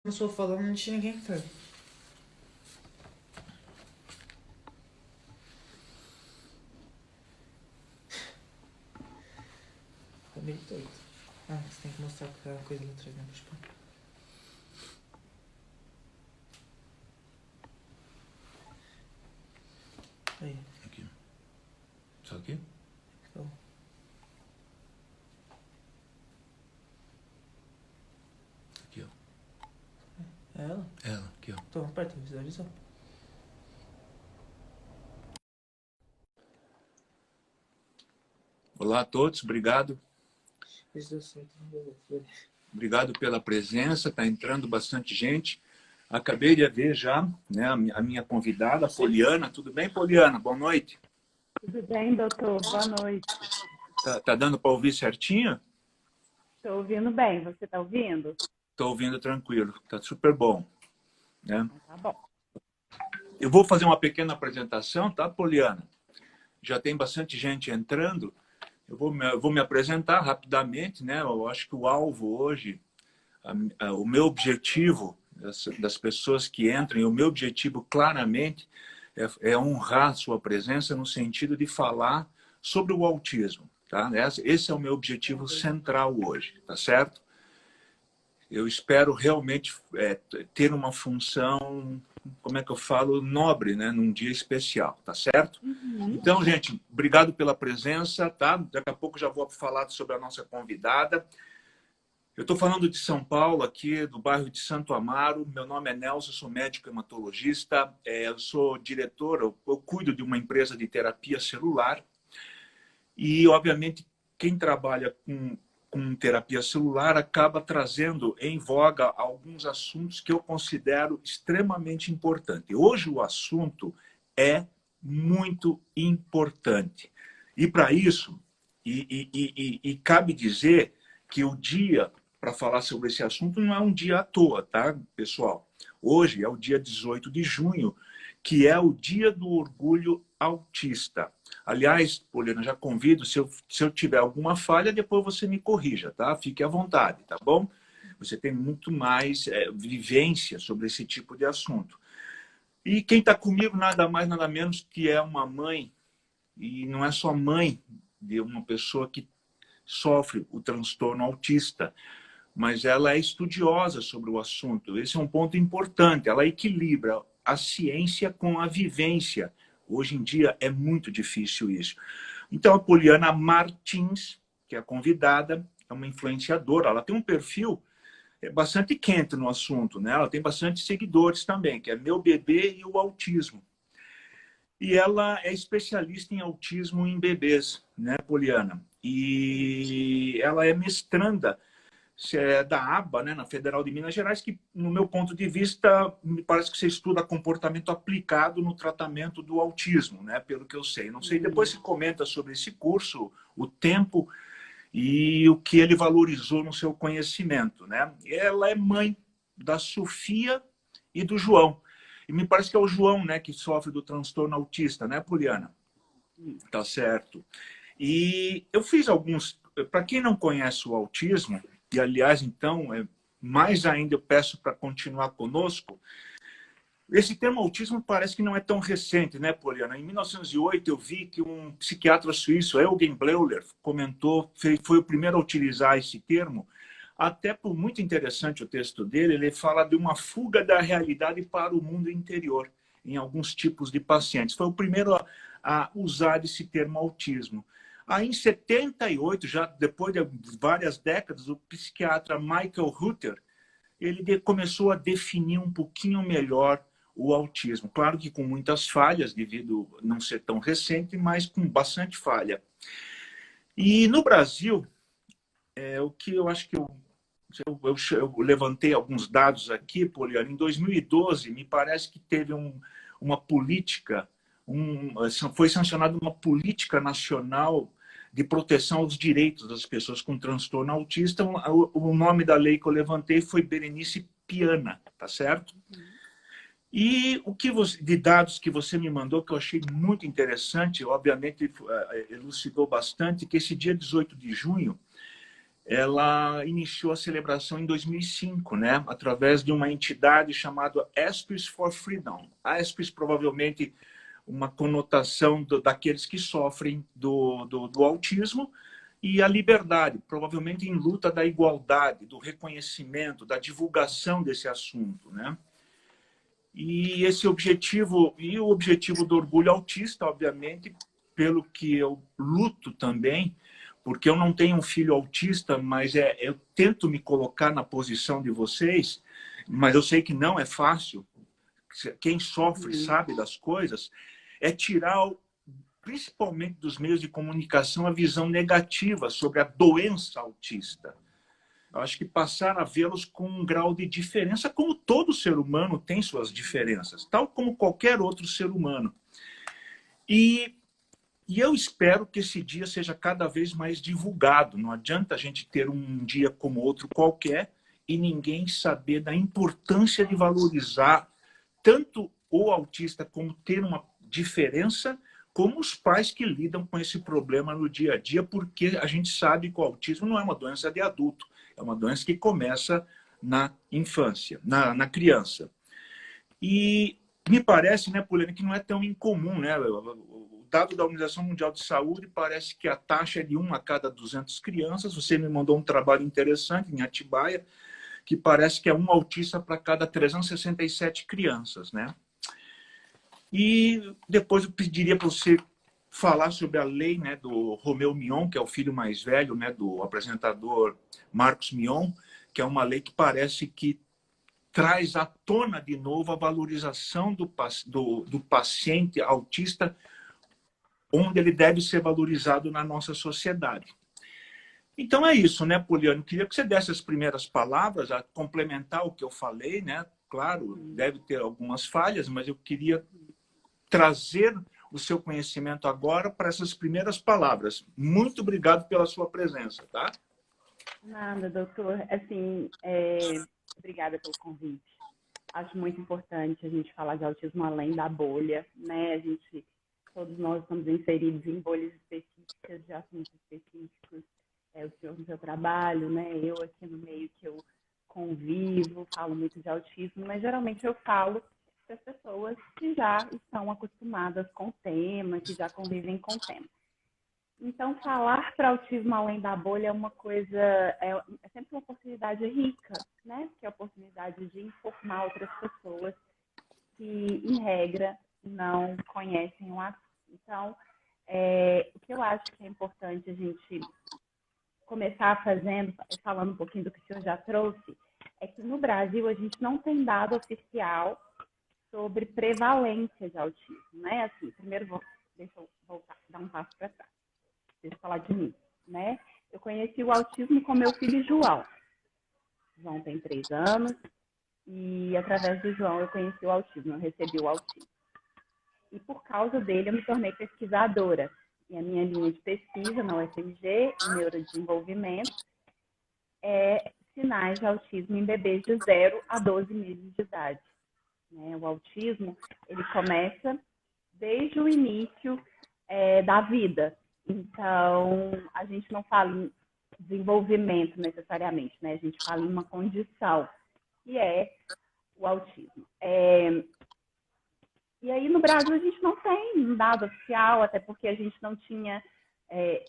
Começou falando, não tinha ninguém que tá meio doido. Ah, você tem que mostrar a coisa lá atrás, né? Tipo, aí, Aqui. Só aqui? então. Aqui, ó. É ela? Ela, aqui, ó. Então, aperta, visualizou. Olá a todos, obrigado. Isso deu certo, beleza. Obrigado pela presença, está entrando bastante gente. Acabei de ver já, né, a minha convidada, a Poliana. Tudo bem, Poliana? Boa noite. Tudo bem, doutor? Boa noite. Tá dando para ouvir certinho? Estou ouvindo bem. Você está ouvindo? Estou ouvindo tranquilo, tá super bom, né? Então tá bom. Eu vou fazer uma pequena apresentação, tá, Poliana? Já tem bastante gente entrando. Eu vou me apresentar rapidamente, né? Eu acho que o alvo hoje, o meu objetivo das pessoas que entram, e o meu objetivo claramente é honrar sua presença no sentido de falar sobre o autismo, tá? Esse é o meu objetivo central hoje, tá certo? Eu espero realmente ter uma função, como é que eu falo, nobre, né, num dia especial, tá certo? Uhum. Então, gente, obrigado pela presença, tá? Daqui a pouco já vou falar sobre a nossa convidada. Eu estou falando de São Paulo, aqui do bairro de Santo Amaro. Meu nome é Nelson, sou médico hematologista. Eu sou diretor, eu cuido de uma empresa de terapia celular. E, obviamente, quem trabalha com terapia celular acaba trazendo em voga alguns assuntos que eu considero extremamente importantes. Hoje o assunto é muito importante. E para isso, e cabe dizer que o dia para falar sobre esse assunto não é um dia à toa, tá, pessoal? Hoje é o dia 18 de junho, que é o Dia do Orgulho Autista. Aliás, Poliana, já convido, se eu tiver alguma falha, depois você me corrija, tá? Fique à vontade, tá bom? Você tem muito mais vivência sobre esse tipo de assunto. E quem está comigo, nada mais, nada menos que é uma mãe, e não é só mãe de uma pessoa que sofre o transtorno autista, mas ela é estudiosa sobre o assunto. Esse é um ponto importante. Ela equilibra a ciência com a vivência. Hoje em dia é muito difícil isso. Então, a Poliana Martins, que é a convidada, é uma influenciadora. Ela tem um perfil bastante quente no assunto, né? Ela tem bastante seguidores também, que é Meu Bebê e o Autismo. E ela é especialista em autismo em bebês, né, Poliana? E ela é mestranda da ABA, né, na Federal de Minas Gerais, que, no meu ponto de vista, me parece que você estuda comportamento aplicado no tratamento do autismo, né, pelo que eu sei. Não sei, depois Uhum. você comenta sobre esse curso, o tempo e o que ele valorizou no seu conhecimento, né? Ela é mãe da Sofia e do João. E me parece que é o João, né, que sofre do transtorno autista, né, Poliana? Tá certo. E eu fiz alguns. Para quem não conhece o autismo, e aliás, então, mais ainda eu peço para continuar conosco, esse termo autismo parece que não é tão recente, né, Poliana? Em 1908, eu vi que um psiquiatra suíço, Eugen Bleuler, comentou, foi o primeiro a utilizar esse termo. Até por muito interessante o texto dele, ele fala de uma fuga da realidade para o mundo interior, em alguns tipos de pacientes. Foi o primeiro a usar esse termo autismo. Aí, em 78, já depois de várias décadas, o psiquiatra Michael Rutter, ele começou a definir um pouquinho melhor o autismo. Claro que com muitas falhas, devido a não ser tão recente, mas com bastante falha. E no Brasil, o que eu acho que eu levantei alguns dados aqui, Poliana, em 2012, me parece que teve uma política, foi sancionada uma política nacional de proteção aos direitos das pessoas com transtorno autista. O nome da lei que eu levantei foi Berenice Piana, tá certo? Uhum. E o que de dados que você me mandou, que eu achei muito interessante, obviamente elucidou bastante, que esse dia 18 de junho ela iniciou a celebração em 2005, né? Através de uma entidade chamada Aspis for Freedom. Aspis, provavelmente, uma conotação daqueles que sofrem do autismo, e a liberdade, provavelmente em luta da igualdade, do reconhecimento, da divulgação desse assunto, né? E esse objetivo, e o objetivo do orgulho autista, obviamente, pelo que eu luto também, porque eu não tenho um filho autista, mas eu tento me colocar na posição de vocês, mas eu sei que não é fácil. Quem sofre sabe das coisas. É tirar, principalmente dos meios de comunicação, a visão negativa sobre a doença autista. Eu acho que passar a vê-los com um grau de diferença, como todo ser humano tem suas diferenças, tal como qualquer outro ser humano. E eu espero que esse dia seja cada vez mais divulgado. Não adianta a gente ter um dia como outro qualquer e ninguém saber da importância de valorizar tanto o autista como ter uma diferença, como os pais que lidam com esse problema no dia a dia, porque a gente sabe que o autismo não é uma doença de adulto, é uma doença que começa na infância, na criança. E me parece, né, Poliana, que não é tão incomum, né? O dado da Organização Mundial de Saúde parece que a taxa é de 1 a cada 200 crianças. Você me mandou um trabalho interessante em Atibaia, que parece que é um autista para cada 367 crianças, né? E depois eu pediria para você falar sobre a lei, né, do Romeu Mion, que é o filho mais velho, né, do apresentador Marcos Mion, que é uma lei que parece que traz à tona de novo a valorização do paciente autista, onde ele deve ser valorizado na nossa sociedade. Então é isso, né, Poliana? Queria que você desse as primeiras palavras, a complementar o que eu falei, né? Claro, deve ter algumas falhas, mas eu queria trazer o seu conhecimento agora para essas primeiras palavras. Muito obrigado pela sua presença, tá? Nada, doutor. Assim, obrigada pelo convite. Acho muito importante a gente falar de autismo além da bolha, né? Todos nós estamos inseridos em bolhas específicas, de assuntos específicos. O senhor no seu trabalho, né? Eu aqui no meio que eu convivo, falo muito de autismo, mas geralmente eu falo para as pessoas que já estão acostumadas com o tema, que já convivem com o tema. Então, falar para autismo além da bolha é uma coisa, é sempre uma oportunidade rica, né? Que é a oportunidade de informar outras pessoas que, em regra, não conhecem o assunto. Então, o que eu acho que é importante a gente começar falando um pouquinho do que o senhor já trouxe, é que no Brasil a gente não tem dado oficial sobre prevalência de autismo, né? Assim, primeiro, deixa eu voltar, dar um passo para trás. Deixa eu falar de mim, né? Eu conheci o autismo com meu filho João. João tem 3 anos e através do João eu conheci o autismo, eu recebi o autismo. E por causa dele eu me tornei pesquisadora. E a minha linha de pesquisa na UFMG, em neurodesenvolvimento, é sinais de autismo em bebês de 0 a 12 meses de idade. O autismo, ele começa desde o início da vida. Então, a gente não fala em desenvolvimento necessariamente, né? A gente fala em uma condição, que é o autismo. E aí, no Brasil, a gente não tem um dado oficial, até porque a gente não tinha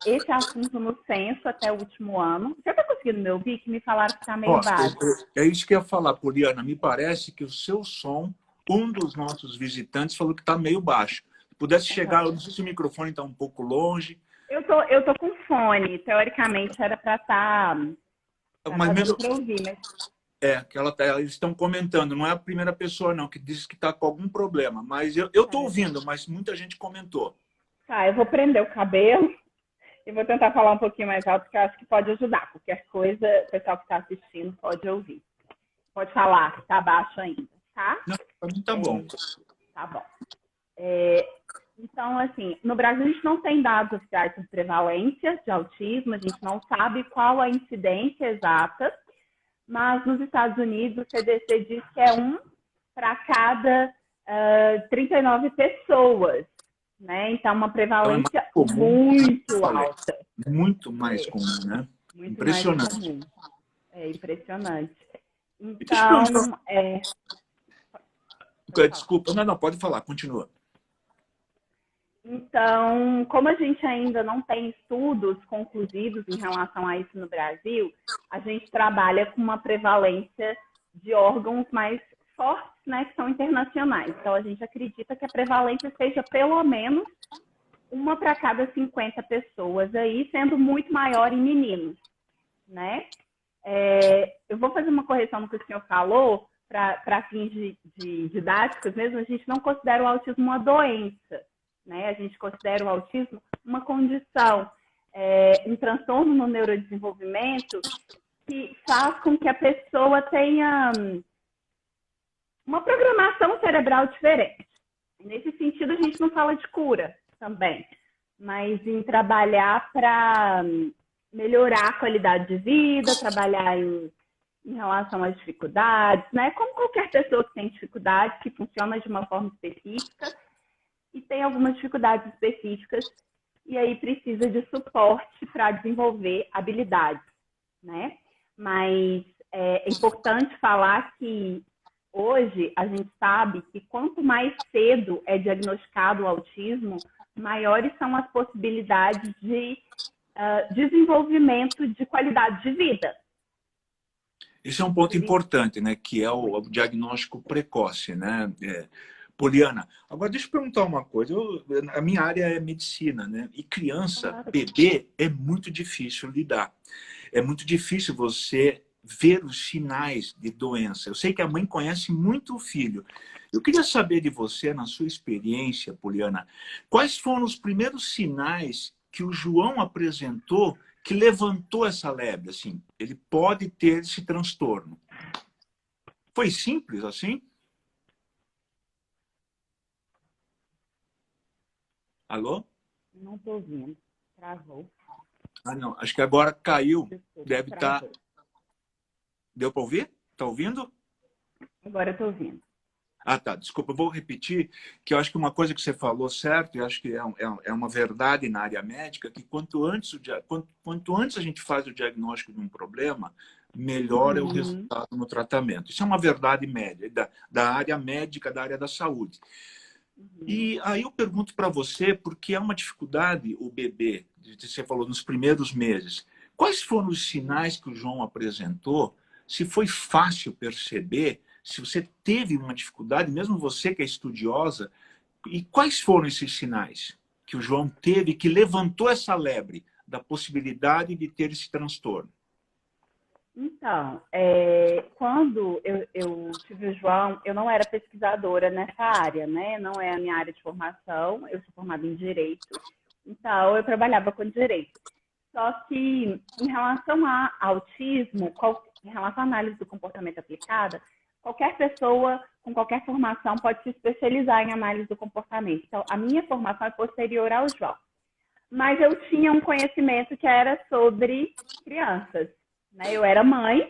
esse assunto no censo até o último ano. Você está conseguindo me ouvir? Que me falaram que está meio baixo. É isso que eu ia falar, Poliana. Me parece que o seu som, um dos nossos visitantes falou que está meio baixo. Se pudesse chegar, eu não sei se o microfone está um pouco longe. Eu tô com fone. Teoricamente, era para estar... Mas mesmo... para ouvir, mas... eles estão comentando, não é a primeira pessoa não, que diz que está com algum problema, mas eu estou ouvindo, mas muita gente comentou. Tá, eu vou prender o cabelo e vou tentar falar um pouquinho mais alto, porque eu acho que pode ajudar. Qualquer coisa, o pessoal que está assistindo pode ouvir. Pode falar, que está baixo ainda, tá? Não, para mim tá bom. Tá bom. Então, assim, no Brasil a gente não tem dados oficiais sobre prevalência de autismo, a gente não sabe qual a incidência exata, mas nos Estados Unidos o CDC diz que é 1 para cada 39 pessoas, né? Então, uma prevalência muito alta. Muito mais comum, né? Muito mais Impressionante. comum. É impressionante. E deixa eu Então, pode falar. Desculpa, não, pode falar, continua. Então, como a gente ainda não tem estudos conclusivos em relação a isso no Brasil, a gente trabalha com uma prevalência de órgãos mais fortes, né, que são internacionais. Então, a gente acredita que a prevalência seja pelo menos uma para cada 50 pessoas aí, sendo muito maior em meninos, né? Eu vou fazer uma correção no que o senhor falou, para fins de didáticos mesmo, a gente não considera o autismo uma doença, né? A gente considera o autismo uma condição, um transtorno no neurodesenvolvimento que faz com que a pessoa tenha uma programação cerebral diferente. Nesse sentido, a gente não fala de cura também, mas em trabalhar para melhorar a qualidade de vida, trabalhar em relação às dificuldades, né? Como qualquer pessoa que tem dificuldades, que funciona de uma forma específica e tem algumas dificuldades específicas e aí precisa de suporte para desenvolver habilidades, né? Mas é importante falar que hoje a gente sabe que quanto mais cedo é diagnosticado o autismo, maiores são as possibilidades de desenvolvimento de qualidade de vida. Esse é um ponto importante, né? Que é o diagnóstico precoce, né? Poliana, agora deixa eu perguntar uma coisa. A minha área é medicina, né? E criança, bebê, é muito difícil lidar. É muito difícil você ver os sinais de doença. Eu sei que a mãe conhece muito o filho. Eu queria saber de você, na sua experiência, Poliana, quais foram os primeiros sinais que o João apresentou que levantou essa lebre, assim? Ele pode ter esse transtorno. Foi simples assim? Alô? Não estou ouvindo. Travou. Ah, não. Acho que agora caiu. Desculpa, Deve estar... travou. Deu para ouvir? Está ouvindo? Agora eu estou ouvindo. Ah, tá. Desculpa, eu vou repetir, que eu acho que uma coisa que você falou certo, e acho que é uma verdade na área médica, que quanto antes a gente faz o diagnóstico de um problema, melhor é o resultado no tratamento. Isso é uma verdade média, da área médica, da área da saúde. E aí eu pergunto para você, porque é uma dificuldade o bebê, você falou, nos primeiros meses. Quais foram os sinais que o João apresentou? Se foi fácil perceber, se você teve uma dificuldade, mesmo você que é estudiosa, e quais foram esses sinais que o João teve que levantou essa lebre da possibilidade de ter esse transtorno? Então, quando eu tive o João, eu não era pesquisadora nessa área, né? Não é a minha área de formação, eu sou formada em Direito, então eu trabalhava com Direito. Só que em relação a autismo, em relação à análise do comportamento aplicada, qualquer pessoa com qualquer formação pode se especializar em análise do comportamento. Então, a minha formação é posterior ao João. Mas eu tinha um conhecimento que era sobre crianças, né? Eu era mãe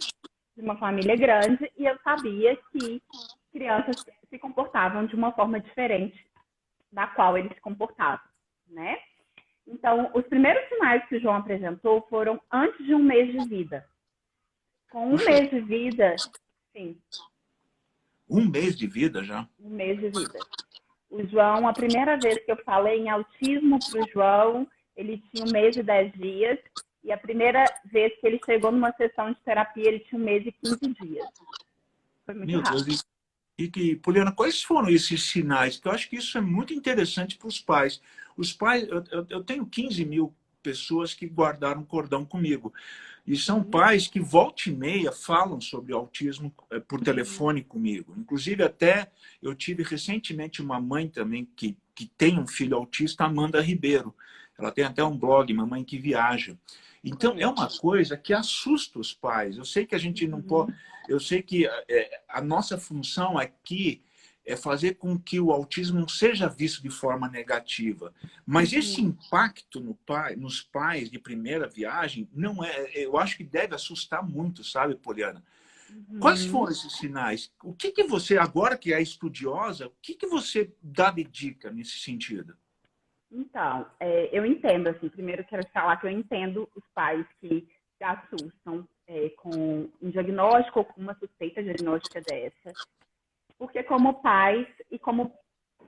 de uma família grande e eu sabia que crianças se comportavam de uma forma diferente da qual eles se comportavam, né? Então, os primeiros sinais que o João apresentou foram antes de um mês de vida. Com um mês de vida, sim. Um mês de vida já? Um mês de vida. O João, a primeira vez que eu falei em autismo para o João, ele tinha 1 mês e 10 dias. E a primeira vez que ele chegou numa sessão de terapia, ele tinha 1 mês e 15 dias. Foi muito rápido. Deus, Poliana, quais foram esses sinais? Porque eu acho que isso é muito interessante para os pais. Os pais, eu tenho 15 mil pessoas que guardaram cordão comigo. E são pais que volta e meia falam sobre autismo por telefone comigo. Inclusive, até eu tive recentemente uma mãe também que tem um filho autista, Amanda Ribeiro. Ela tem até um blog, Mamãe que Viaja. Então, é uma coisa que assusta os pais. Eu sei que a gente não pode... Eu sei que a nossa função aqui é fazer com que o autismo não seja visto de forma negativa. Mas esse impacto nos pais de primeira viagem, não eu acho que deve assustar muito, sabe, Poliana? Quais foram esses sinais? O que você, agora que é estudiosa, o que você dá de dica nesse sentido? Então, eu entendo, assim, primeiro quero falar que eu entendo os pais que se assustam com um diagnóstico ou com uma suspeita diagnóstica dessa. Porque como pais e como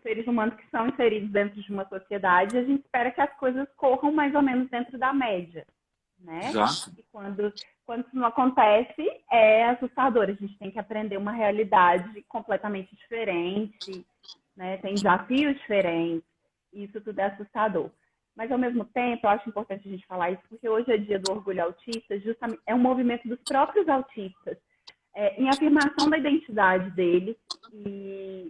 seres humanos que são inseridos dentro de uma sociedade, a gente espera que as coisas corram mais ou menos dentro da média, né? Exato. E quando isso não acontece, é assustador. A gente tem que aprender uma realidade completamente diferente, né? Tem desafios diferentes, e isso tudo é assustador. Mas, ao mesmo tempo, eu acho importante a gente falar isso, porque hoje é dia do orgulho autista, justamente é um movimento dos próprios autistas, em afirmação da identidade deles e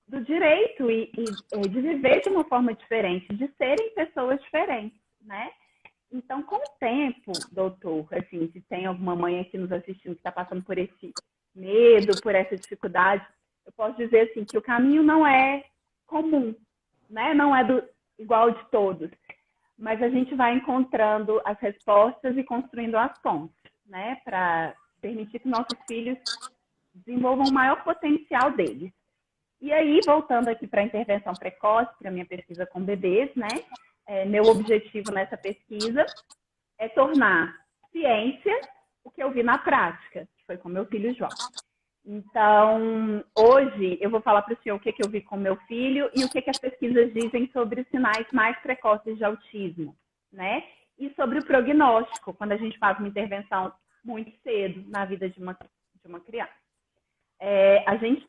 do direito de viver de uma forma diferente, de serem pessoas diferentes, né? Então, com o tempo, doutor, assim, se tem alguma mãe aqui nos assistindo que está passando por esse medo, por essa dificuldade, eu posso dizer assim que o caminho não é comum, né? Não é igual de todos, mas a gente vai encontrando as respostas e construindo as pontes, né? Para permitir que nossos filhos desenvolvam o maior potencial deles. E aí, voltando aqui para a intervenção precoce, para a minha pesquisa com bebês, né? Meu objetivo nessa pesquisa é tornar ciência o que eu vi na prática, que foi com meu filho João. Então, hoje eu vou falar para o senhor o que eu vi com meu filho e o que as pesquisas dizem sobre os sinais mais precoces de autismo, né? E sobre o prognóstico, quando a gente faz uma intervenção muito cedo na vida de uma criança. A gente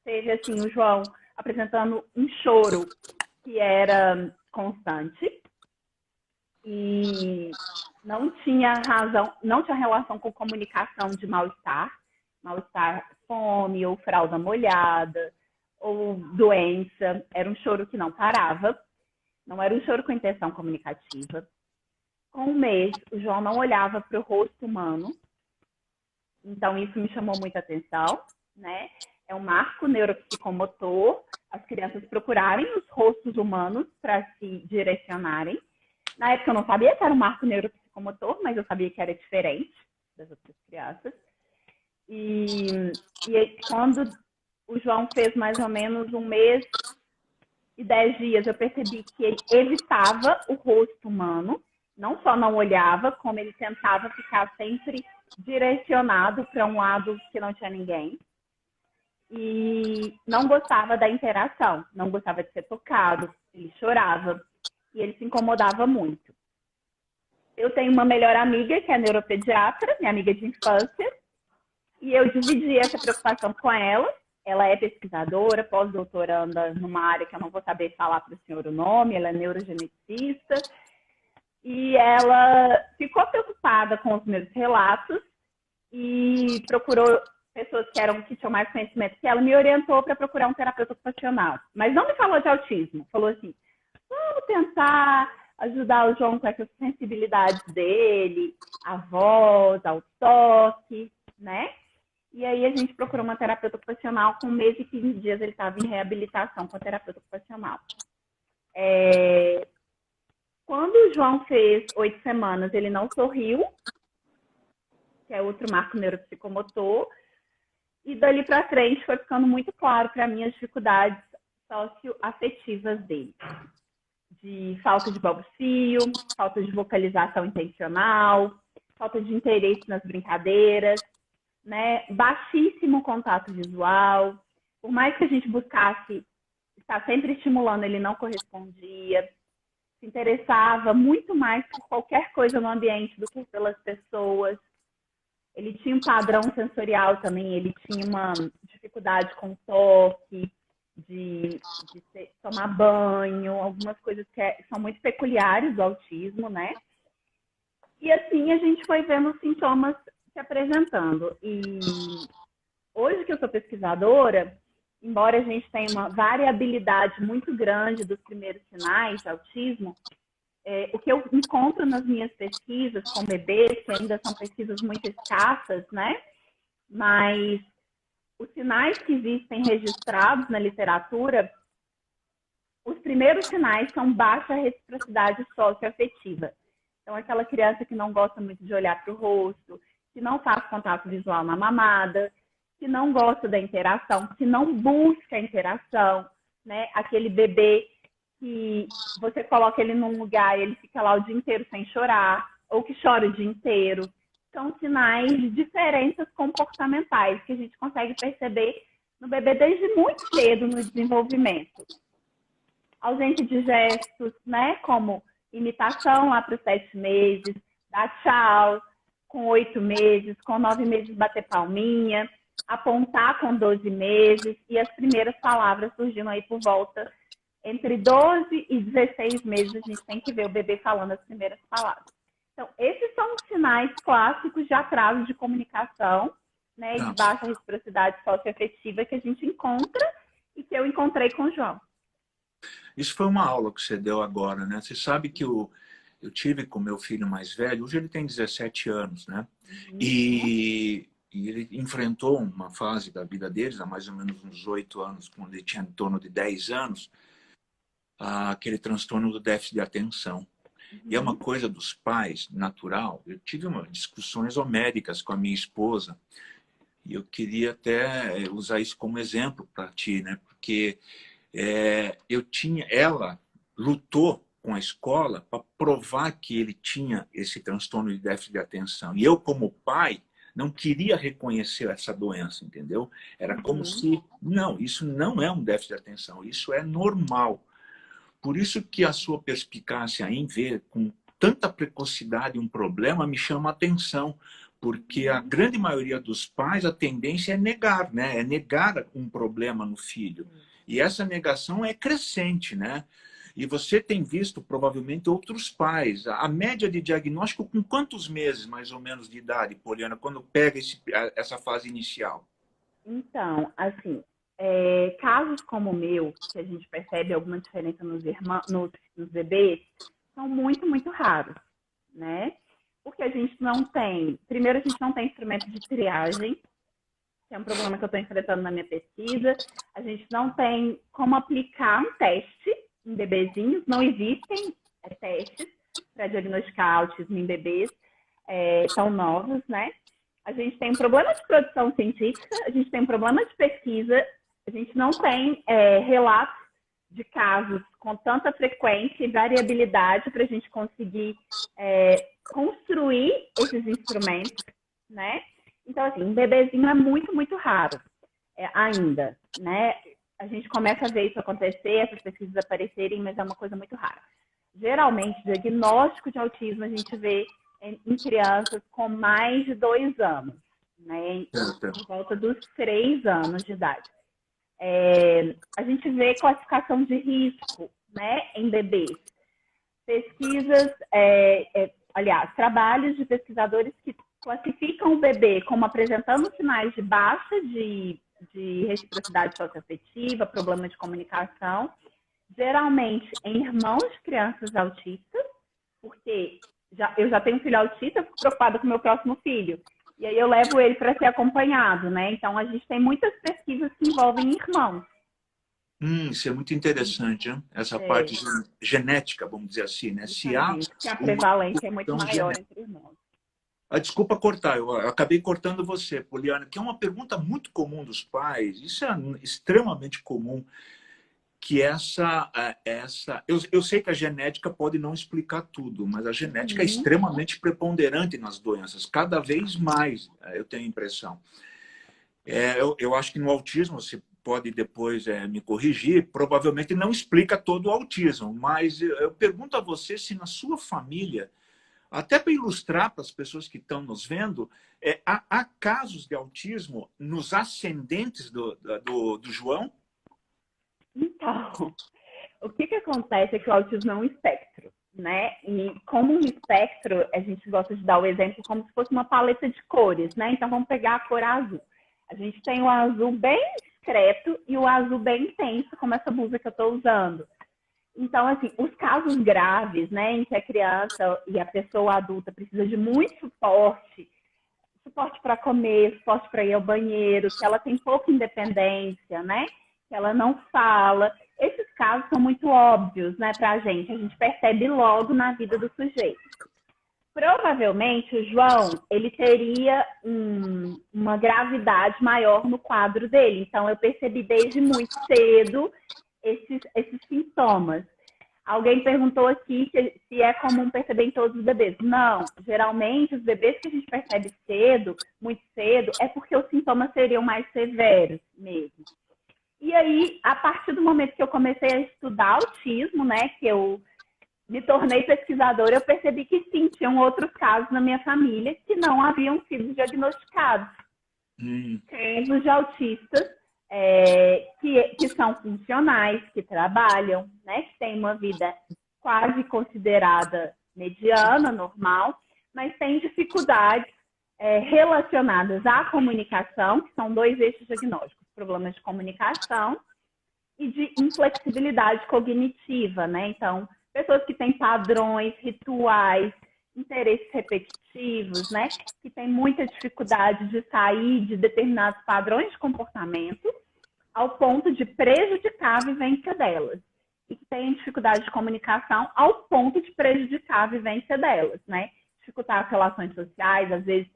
teve, assim, o João apresentando um choro que era constante e não tinha relação com comunicação de mal-estar, fome ou fralda molhada ou doença. Era um choro que não parava, não era um choro com intenção comunicativa. Com um mês, o João não olhava para o rosto humano, então isso me chamou muita atenção, né? É um marco neuropsicomotor, as crianças procurarem os rostos humanos para se direcionarem. Na época eu não sabia que era um marco neuropsicomotor, mas eu sabia que era diferente das outras crianças. E quando o João fez mais ou menos 1 mês e 10 dias, eu percebi que ele evitava o rosto humano, não só não olhava, como ele tentava ficar sempre direcionado para um lado que não tinha ninguém. E não gostava da interação, não gostava de ser tocado, ele chorava e ele se incomodava muito. Eu tenho uma melhor amiga que é neuropediatra, minha amiga de infância, e eu dividi essa preocupação com ela. Ela é pesquisadora, pós-doutoranda numa área que eu não vou saber falar para o senhor o nome, ela é neurogeneticista, e ela ficou preocupada com os meus relatos e procurou pessoas que tinham mais conhecimento que ela, me orientou para procurar um terapeuta ocupacional. Mas não me falou de autismo, falou assim, vamos tentar ajudar o João com essas sensibilidades dele, a voz, ao toque, né? E aí a gente procurou uma terapeuta ocupacional, com 1 mês e 15 dias ele estava em reabilitação com a terapeuta ocupacional. Quando o João fez 8 semanas, ele não sorriu, que é outro marco neuropsicomotor, e dali para frente foi ficando muito claro para mim as dificuldades socioafetivas dele. De falta de balbucio, falta de vocalização intencional, falta de interesse nas brincadeiras, né? Baixíssimo contato visual. Por mais que a gente buscasse estar sempre estimulando, ele não correspondia. Se interessava muito mais por qualquer coisa no ambiente do que pelas pessoas. Ele tinha um padrão sensorial também, ele tinha uma dificuldade com toque, de tomar banho, algumas coisas que são muito peculiares do autismo, né? E assim a gente foi vendo os sintomas se apresentando. E hoje que eu sou pesquisadora, embora a gente tenha uma variabilidade muito grande dos primeiros sinais de autismo, o que eu encontro nas minhas pesquisas com bebês, que ainda são pesquisas muito escassas, né? Mas os sinais que existem registrados na literatura, os primeiros sinais são baixa reciprocidade socioafetiva. Então, aquela criança que não gosta muito de olhar para o rosto, que não faz contato visual na mamada, que não gosta da interação, que não busca a interação, né? Aquele bebê que você coloca ele num lugar e ele fica lá o dia inteiro sem chorar, ou que chora o dia inteiro. São sinais de diferenças comportamentais que a gente consegue perceber no bebê desde muito cedo no desenvolvimento. Ausência de gestos, né, como imitação lá para os 7 meses, dar tchau com 8 meses, com 9 meses bater palminha, apontar com 12 meses, e as primeiras palavras surgindo aí por volta entre 12 e 16 meses, a gente tem que ver o bebê falando as primeiras palavras. Então, esses são os sinais clássicos de atraso de comunicação, né, e de baixa reciprocidade socioafetiva que a gente encontra e que eu encontrei com o João. Isso foi uma aula que você deu agora, né? Você sabe que eu tive com meu filho mais velho, hoje ele tem 17 anos, né? E ele enfrentou uma fase da vida deles, há mais ou menos uns 8 anos, quando ele tinha em torno de 10 anos, aquele transtorno do déficit de atenção. E é uma coisa dos pais, natural. Eu tive discussões homéricas com a minha esposa, e eu queria até usar isso como exemplo para ti, né? Porque ela lutou com a escola para provar que ele tinha esse transtorno de déficit de atenção. E eu, como pai, não queria reconhecer essa doença, entendeu? Era como se, não, isso não é um déficit de atenção, isso é normal. Por isso que a sua perspicácia em ver com tanta precocidade um problema me chama a atenção, porque a grande maioria dos pais, a tendência é negar, né? É negar um problema no filho. E essa negação é crescente, né? E você tem visto, provavelmente, outros pais. A média de diagnóstico com quantos meses, mais ou menos, de idade, Poliana, quando pega essa fase inicial? Então, assim, casos como o meu, que a gente percebe alguma diferença nos bebês, são muito, muito raros, né? Porque a gente não tem... Primeiro, a gente não tem instrumento de triagem, que é um problema que eu estou enfrentando na minha pesquisa. A gente não tem como aplicar um teste em bebezinhos, não existem testes para diagnosticar autismo em bebês tão novos, né? A gente tem um problema de produção científica, a gente tem um problema de pesquisa, a gente não tem relatos de casos com tanta frequência e variabilidade para a gente conseguir construir esses instrumentos, né? Então, assim, um bebezinho é muito, muito raro ainda, né? A gente começa a ver isso acontecer, essas pesquisas aparecerem, mas é uma coisa muito rara. Geralmente, diagnóstico de autismo a gente vê em crianças com mais de 2 anos, né? Por volta dos 3 anos de idade. A gente vê classificação de risco, né, em bebês. Pesquisas, aliás, trabalhos de pesquisadores que classificam o bebê como apresentando sinais de baixa de reciprocidade socioafetiva, problema de comunicação, geralmente em irmãos de crianças autistas, porque eu já tenho um filho autista, eu fico preocupada com o meu próximo filho. E aí eu levo ele para ser acompanhado, né? Então a gente tem muitas pesquisas que envolvem irmãos. Isso é muito interessante, hein? Essa parte genética, vamos dizer assim, né? Se há que a prevalência é muito maior entre irmãos. Desculpa cortar, eu acabei cortando você, Poliana, que é uma pergunta muito comum dos pais, isso é extremamente comum, que eu sei que a genética pode não explicar tudo, mas a genética é extremamente preponderante nas doenças, cada vez mais, eu tenho a impressão. Eu acho que no autismo, você pode depois me corrigir, provavelmente não explica todo o autismo, mas eu pergunto a você se na sua família, até para ilustrar para as pessoas que estão nos vendo, há casos de autismo nos ascendentes do João? Então, o que acontece é que o autismo é um espectro, né? E como um espectro, a gente gosta de dar o exemplo como se fosse uma paleta de cores, né? Então, vamos pegar a cor azul. A gente tem o azul bem discreto e o azul bem intenso, como essa blusa que eu estou usando. Então, assim, os casos graves, né, em que a criança e a pessoa adulta precisa de muito suporte para comer, suporte para ir ao banheiro, que ela tem pouca independência, né, que ela não fala. Esses casos são muito óbvios, né, para a gente percebe logo na vida do sujeito. Provavelmente o João, ele teria uma gravidade maior no quadro dele. Então, eu percebi desde muito cedo esses sintomas. Alguém perguntou aqui se é comum perceber em todos os bebês. Não, geralmente os bebês que a gente percebe cedo, muito cedo, é porque os sintomas seriam mais severos mesmo. E aí, a partir do momento que eu comecei a estudar autismo, né, que eu me tornei pesquisadora, eu percebi que sim, tinham outros casos na minha família que não haviam sido diagnosticados. Casos de autistas que são funcionais, que trabalham, né, que têm uma vida quase considerada mediana, normal, mas têm dificuldades relacionadas à comunicação, que são 2 eixos diagnósticos, problemas de comunicação e de inflexibilidade cognitiva, né? Então, pessoas que têm padrões, rituais, interesses repetitivos, né? Que têm muita dificuldade de sair de determinados padrões de comportamento ao ponto de prejudicar a vivência delas. E que têm dificuldade de comunicação ao ponto de prejudicar a vivência delas, né? Dificultar as relações sociais, às vezes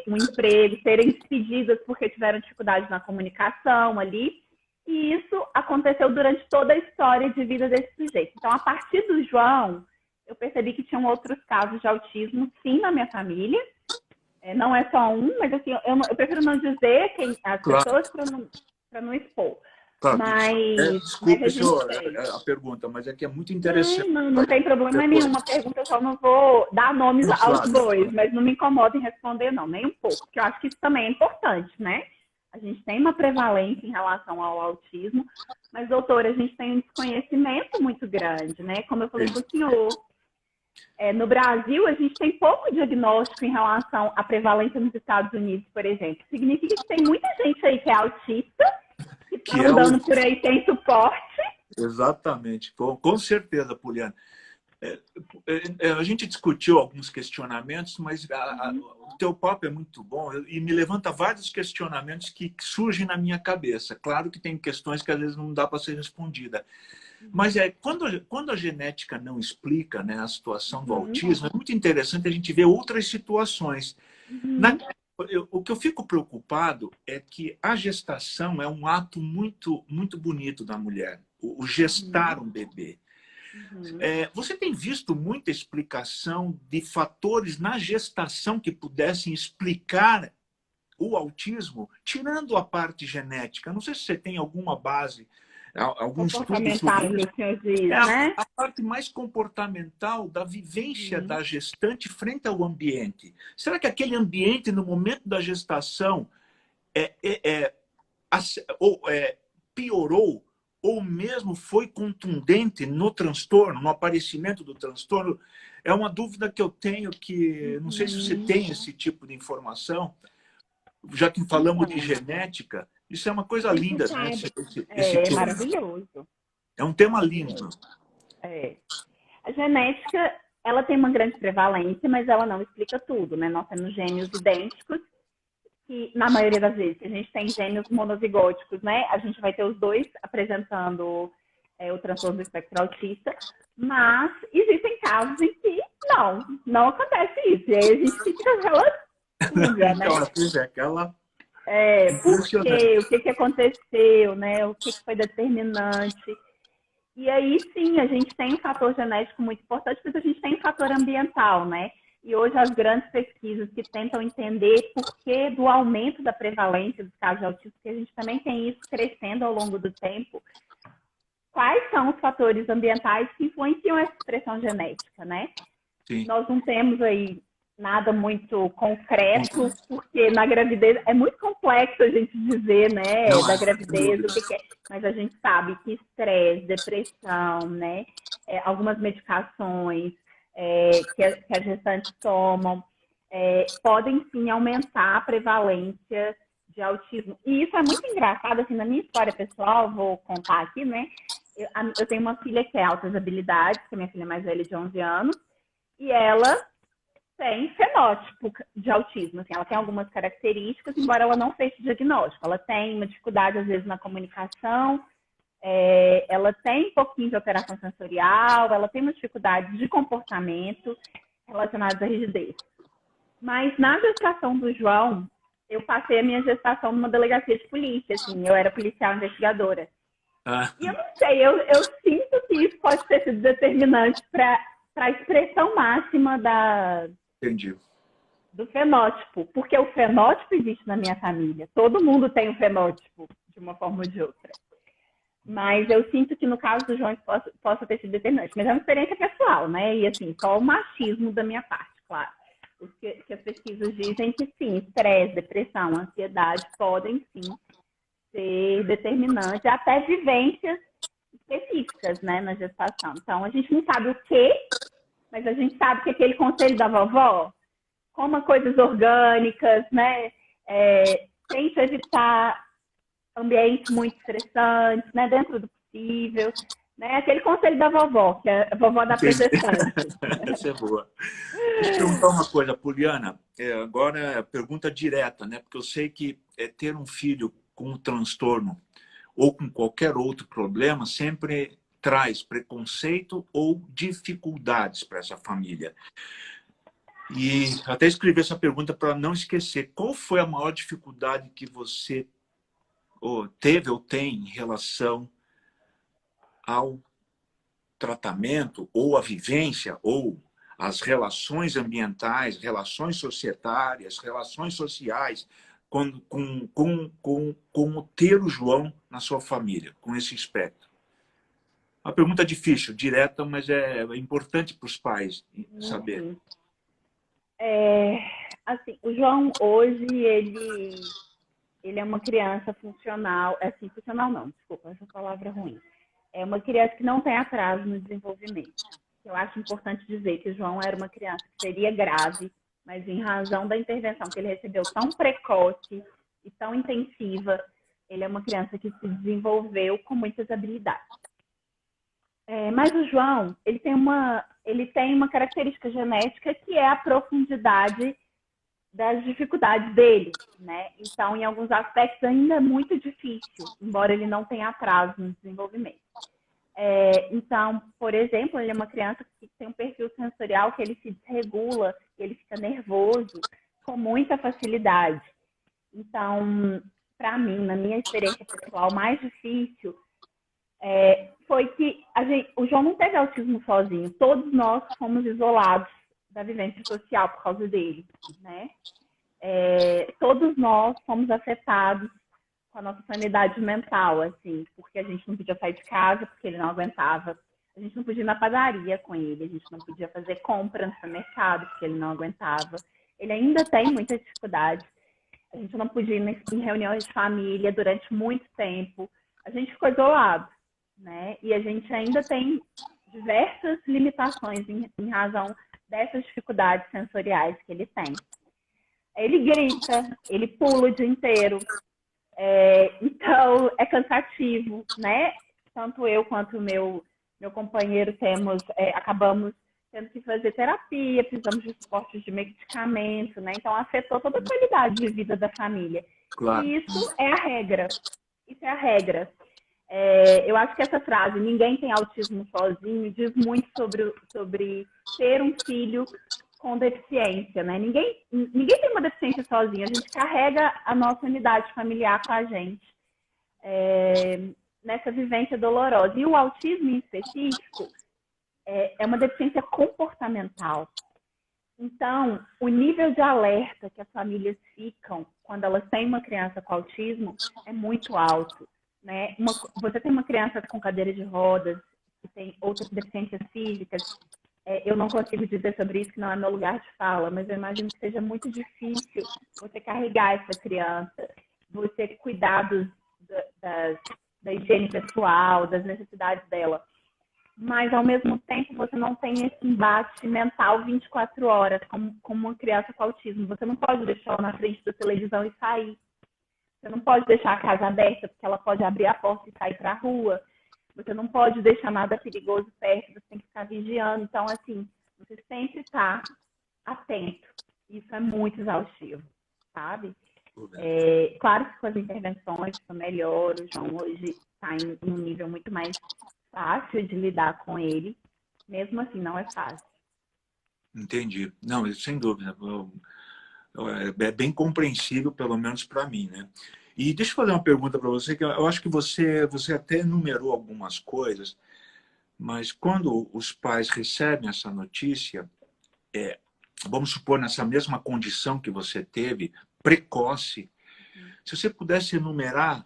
um emprego, serem despedidas porque tiveram dificuldade na comunicação ali. E isso aconteceu durante toda a história de vida desse sujeito. Então, a partir do João, eu percebi que tinham outros casos de autismo, sim, na minha família. Não é só um, mas assim, eu prefiro não dizer as pessoas para não expor. Claro. Mas, Desculpe, senhor, a pergunta, mas é que é muito interessante. Não tem problema nenhum. Uma pergunta, eu só não vou dar nomes aos bois, mas não me incomoda em responder, não, nem um pouco, porque eu acho que isso também é importante, né? A gente tem uma prevalência em relação ao autismo, mas, doutora, a gente tem um desconhecimento muito grande, né? Como eu falei para o senhor, no Brasil, a gente tem pouco diagnóstico em relação à prevalência nos Estados Unidos, por exemplo. Significa que tem muita gente aí que é autista, que está andando por aí sem suporte. Exatamente, com certeza, Poliana. A gente discutiu alguns questionamentos, mas o teu papo é muito bom e me levanta vários questionamentos que surgem na minha cabeça. Claro que tem questões que às vezes não dá para ser respondida. Mas quando a genética não explica, né, a situação do autismo, é muito interessante a gente ver outras situações. O que eu fico preocupado é que a gestação é um ato muito, muito bonito da mulher, o gestar um bebê. Você tem visto muita explicação de fatores na gestação que pudessem explicar o autismo, tirando a parte genética? Não sei se você tem alguma base, algum estudo sobre isso. Né? A parte mais comportamental da vivência da gestante frente ao ambiente. Será que aquele ambiente, no momento da gestação, piorou ou mesmo foi contundente no transtorno, no aparecimento do transtorno? É uma dúvida que eu tenho, que não sei se você tem esse tipo de informação, já que falamos de genética. Isso é uma coisa linda, né? É maravilhoso. É um tema lindo. A genética, ela tem uma grande prevalência, mas ela não explica tudo, né? Nós temos gêmeos idênticos, que na maioria das vezes, a gente tem gêmeos monozigóticos, né? A gente vai ter os dois apresentando o transtorno do espectro autista, mas existem casos em que não acontece isso. E aí a gente fica naquela fuga, né? Por quê? O que aconteceu, né? O que foi determinante? E aí, sim, a gente tem um fator genético muito importante, mas a gente tem um fator ambiental, né? E hoje as grandes pesquisas que tentam entender por que do aumento da prevalência dos casos de autismo, porque a gente também tem isso crescendo ao longo do tempo, quais são os fatores ambientais que influenciam essa expressão genética, né? Sim. Nós não temos aí nada muito concreto, porque na gravidez é muito complexo a gente dizer, né, da gravidez, o que é, mas a gente sabe que estresse, depressão, né, algumas medicações que as gestantes tomam podem sim aumentar a prevalência de autismo. E isso é muito engraçado, assim, na minha história pessoal, vou contar aqui, né, eu tenho uma filha que é altas habilidades, que é minha filha mais velha de 11 anos, e ela tem fenótipo de autismo, assim, ela tem algumas características, embora ela não feche diagnóstico. Ela tem uma dificuldade, às vezes, na comunicação, ela tem um pouquinho de alteração sensorial, ela tem uma dificuldade de comportamento relacionadas à rigidez. Mas na gestação do João, eu passei a minha gestação numa delegacia de polícia, assim, eu era policial investigadora. Ah, E eu não sei, eu sinto que isso pode ter sido determinante para a expressão máxima entendi. do fenótipo, porque o fenótipo existe na minha família. Todo mundo tem um fenótipo, de uma forma ou de outra. Mas eu sinto que no caso do João isso possa ter sido determinante. Mas é uma experiência pessoal, né? E assim, só o machismo da minha parte, claro. O que as pesquisas dizem que sim, estresse, depressão, ansiedade podem sim ser determinantes, até vivências específicas, né, na gestação. Então, a gente não sabe o que, mas a gente sabe que aquele conselho da vovó, coma coisas orgânicas, né, tente evitar ambientes muito estressantes, né, dentro do possível, né, aquele conselho da vovó, que é a vovó da gestante. Essa é boa. Deixa eu te perguntar uma coisa, Poliana. Agora é pergunta direta, né? Porque eu sei que ter um filho com um transtorno ou com qualquer outro problema sempre traz preconceito ou dificuldades para essa família. E até escrevi essa pergunta para não esquecer. Qual foi a maior dificuldade que você teve ou tem em relação ao tratamento ou a vivência ou as relações ambientais, relações societárias, relações sociais com o ter o João na sua família, com esse espectro? Uma pergunta difícil, direta, mas é importante para os pais saber. Enfim. Assim, o João hoje, ele é uma criança funcional, assim, funcional não, desculpa, essa palavra é ruim. É uma criança que não tem atraso no desenvolvimento. Eu acho importante dizer que o João era uma criança que seria grave, mas em razão da intervenção que ele recebeu tão precoce e tão intensiva, ele é uma criança que se desenvolveu com muitas habilidades. Mas o João, ele tem uma característica genética que é a profundidade das dificuldades dele, né? Então, em alguns aspectos, ainda é muito difícil, embora ele não tenha atraso no desenvolvimento. Então, por exemplo, ele é uma criança que tem um perfil sensorial que ele se desregula, ele fica nervoso com muita facilidade. Então, para mim, na minha experiência pessoal, o mais difícil foi que o João não teve autismo sozinho. Todos nós fomos isolados da vivência social por causa dele, né? Todos nós fomos afetados com a nossa sanidade mental, assim, porque a gente não podia sair de casa porque ele não aguentava. A gente não podia ir na padaria com ele, a gente não podia fazer compra no supermercado porque ele não aguentava. Ele ainda tem muita dificuldade. A gente não podia ir em reuniões de família durante muito tempo. A gente ficou isolado, né? E a gente ainda tem diversas limitações em razão dessas dificuldades sensoriais que ele tem. Ele grita, ele pula o dia inteiro, então é cansativo, né? Tanto eu quanto o meu companheiro acabamos tendo que fazer terapia, precisamos de suporte de medicamento, né? Então afetou toda a qualidade de vida da família. Claro. E isso é a regra. Isso é a regra. Eu acho que essa frase, ninguém tem autismo sozinho, diz muito sobre ter um filho com deficiência, né? Ninguém tem uma deficiência sozinho, a gente carrega a nossa unidade familiar com a gente nessa vivência dolorosa. E o autismo em específico é uma deficiência comportamental. Então, o nível de alerta que as famílias ficam quando elas têm uma criança com autismo é muito alto, né? Você tem uma criança com cadeira de rodas, que tem outras deficiências físicas, eu não consigo dizer sobre isso, que não é meu lugar de fala, mas eu imagino que seja muito difícil você carregar essa criança, você cuidar da higiene pessoal, das necessidades dela. Mas, ao mesmo tempo, você não tem esse embate mental 24 horas, como uma criança com autismo. Você não pode deixar ela na frente da televisão e sair. Você não pode deixar a casa aberta, porque ela pode abrir a porta e sair para a rua. Você não pode deixar nada perigoso perto, você tem que ficar vigiando. Então, assim, você sempre está atento. Isso é muito exaustivo, sabe? Claro que com as intervenções isso melhora. O João hoje está em um nível muito mais fácil de lidar com ele. Mesmo assim, não é fácil. Entendi. Não, sem dúvida. É bem compreensível, pelo menos para mim, né? E deixa eu fazer uma pergunta para você, que eu acho que você até enumerou algumas coisas, mas quando os pais recebem essa notícia, vamos supor, nessa mesma condição que você teve, precoce, se você pudesse enumerar,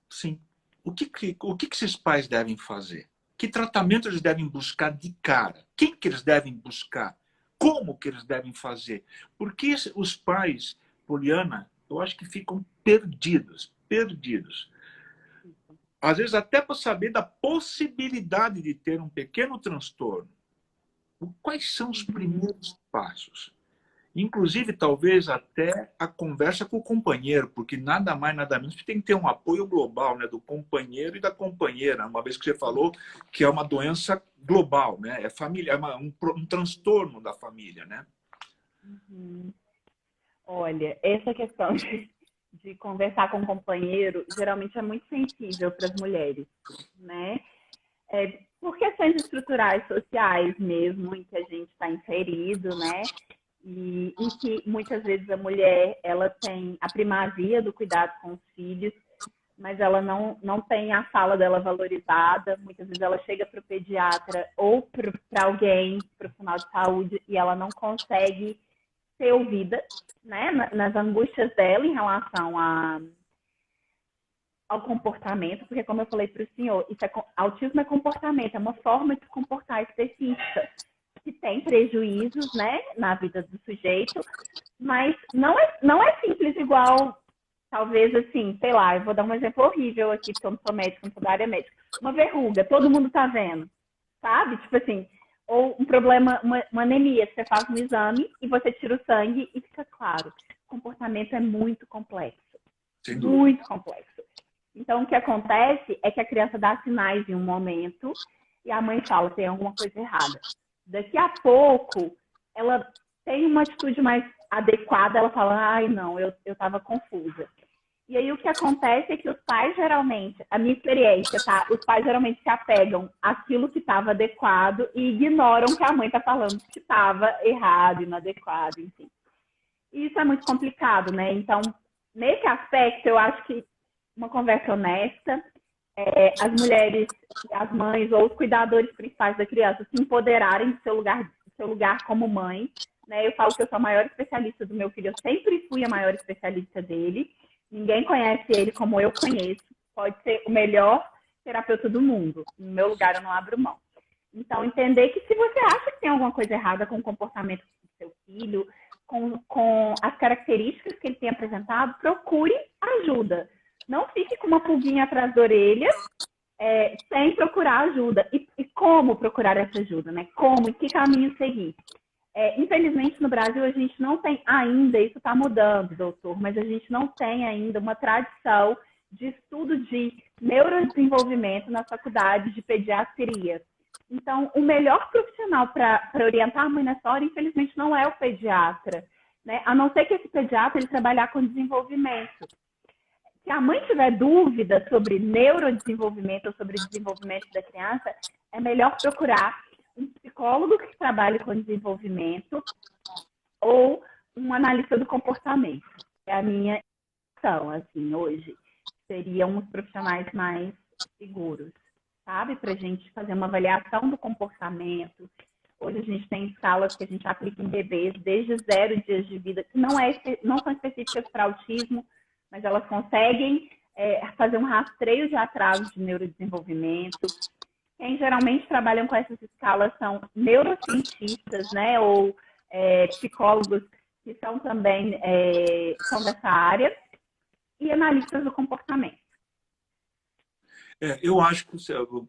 sim, o que esses pais devem fazer? Que tratamento eles devem buscar de cara? Quem que eles devem buscar? Como que eles devem fazer? Porque os pais, Poliana, eu acho que ficam perdidos, perdidos. Às vezes até para saber da possibilidade de ter um pequeno transtorno. Quais são os primeiros passos? Inclusive, talvez até a conversa com o companheiro, porque nada mais, nada menos que tem que ter um apoio global, né, do companheiro e da companheira, uma vez que você falou que é uma doença global, né, é família, um transtorno da família, né? Uhum. Olha, essa questão de conversar com o companheiro geralmente é muito sensível para as mulheres, né? Por questões estruturais sociais mesmo, em que a gente está inserido, né? E em que muitas vezes a mulher ela tem a primazia do cuidado com os filhos, mas ela não tem a fala dela valorizada. Muitas vezes ela chega para o pediatra ou para alguém, profissional de saúde, e ela não consegue ser ouvida, né, nas angústias dela em relação ao comportamento, porque como eu falei para o senhor, autismo é comportamento, é uma forma de se comportar específica, que tem prejuízos, né, na vida do sujeito, mas não é simples igual, talvez assim, sei lá, eu vou dar um exemplo horrível aqui, porque eu não sou médica, não sou da área médica. Uma verruga, todo mundo tá vendo, sabe? Tipo assim, ou um problema, uma anemia, você faz um exame e você tira o sangue e fica claro. O comportamento é muito complexo. Sem dúvida. Muito complexo. Então, o que acontece é que a criança dá sinais em um momento e a mãe fala, tem alguma coisa errada. Daqui a pouco, ela tem uma atitude mais adequada, ela fala, ai, não, eu estava confusa. E aí o que acontece é que os pais geralmente, a minha experiência, tá? Os pais geralmente se apegam àquilo que estava adequado e ignoram que a mãe está falando que estava errado, inadequado, enfim. E isso é muito complicado, né? Então, nesse aspecto, eu acho que uma conversa honesta, as mulheres, as mães ou os cuidadores principais da criança se empoderarem do seu lugar como mãe, né? Eu falo que eu sou a maior especialista do meu filho, eu sempre fui a maior especialista dele. Ninguém conhece ele como eu conheço. Pode ser o melhor terapeuta do mundo. No meu lugar, eu não abro mão. Então, entender que se você acha que tem alguma coisa errada com o comportamento do seu filho, com as características que ele tem apresentado, procure ajuda. Não fique com uma pulguinha atrás da orelha, sem procurar ajuda. E como procurar essa ajuda, né? Como e que caminho seguir? Infelizmente, no Brasil, a gente não tem ainda, isso está mudando, doutor, mas a gente não tem ainda uma tradição de estudo de neurodesenvolvimento na faculdade de pediatria. Então, o melhor profissional para orientar a mãe nessa hora, infelizmente, não é o pediatra, né? A não ser que esse pediatra ele trabalhar com desenvolvimento. Se a mãe tiver dúvida sobre neurodesenvolvimento ou sobre desenvolvimento da criança, é melhor procurar um psicólogo que trabalhe com desenvolvimento ou um analista do comportamento. É a minha opção, assim, hoje. Seriam os profissionais mais seguros, sabe? Para a gente fazer uma avaliação do comportamento. Hoje a gente tem escalas que a gente aplica em bebês desde 0 dias de vida, que não são específicas para autismo, mas elas conseguem fazer um rastreio de atraso de neurodesenvolvimento. Quem geralmente trabalham com essas escalas são neurocientistas, né, ou psicólogos que são também são dessa área, e analistas do comportamento. Eu acho que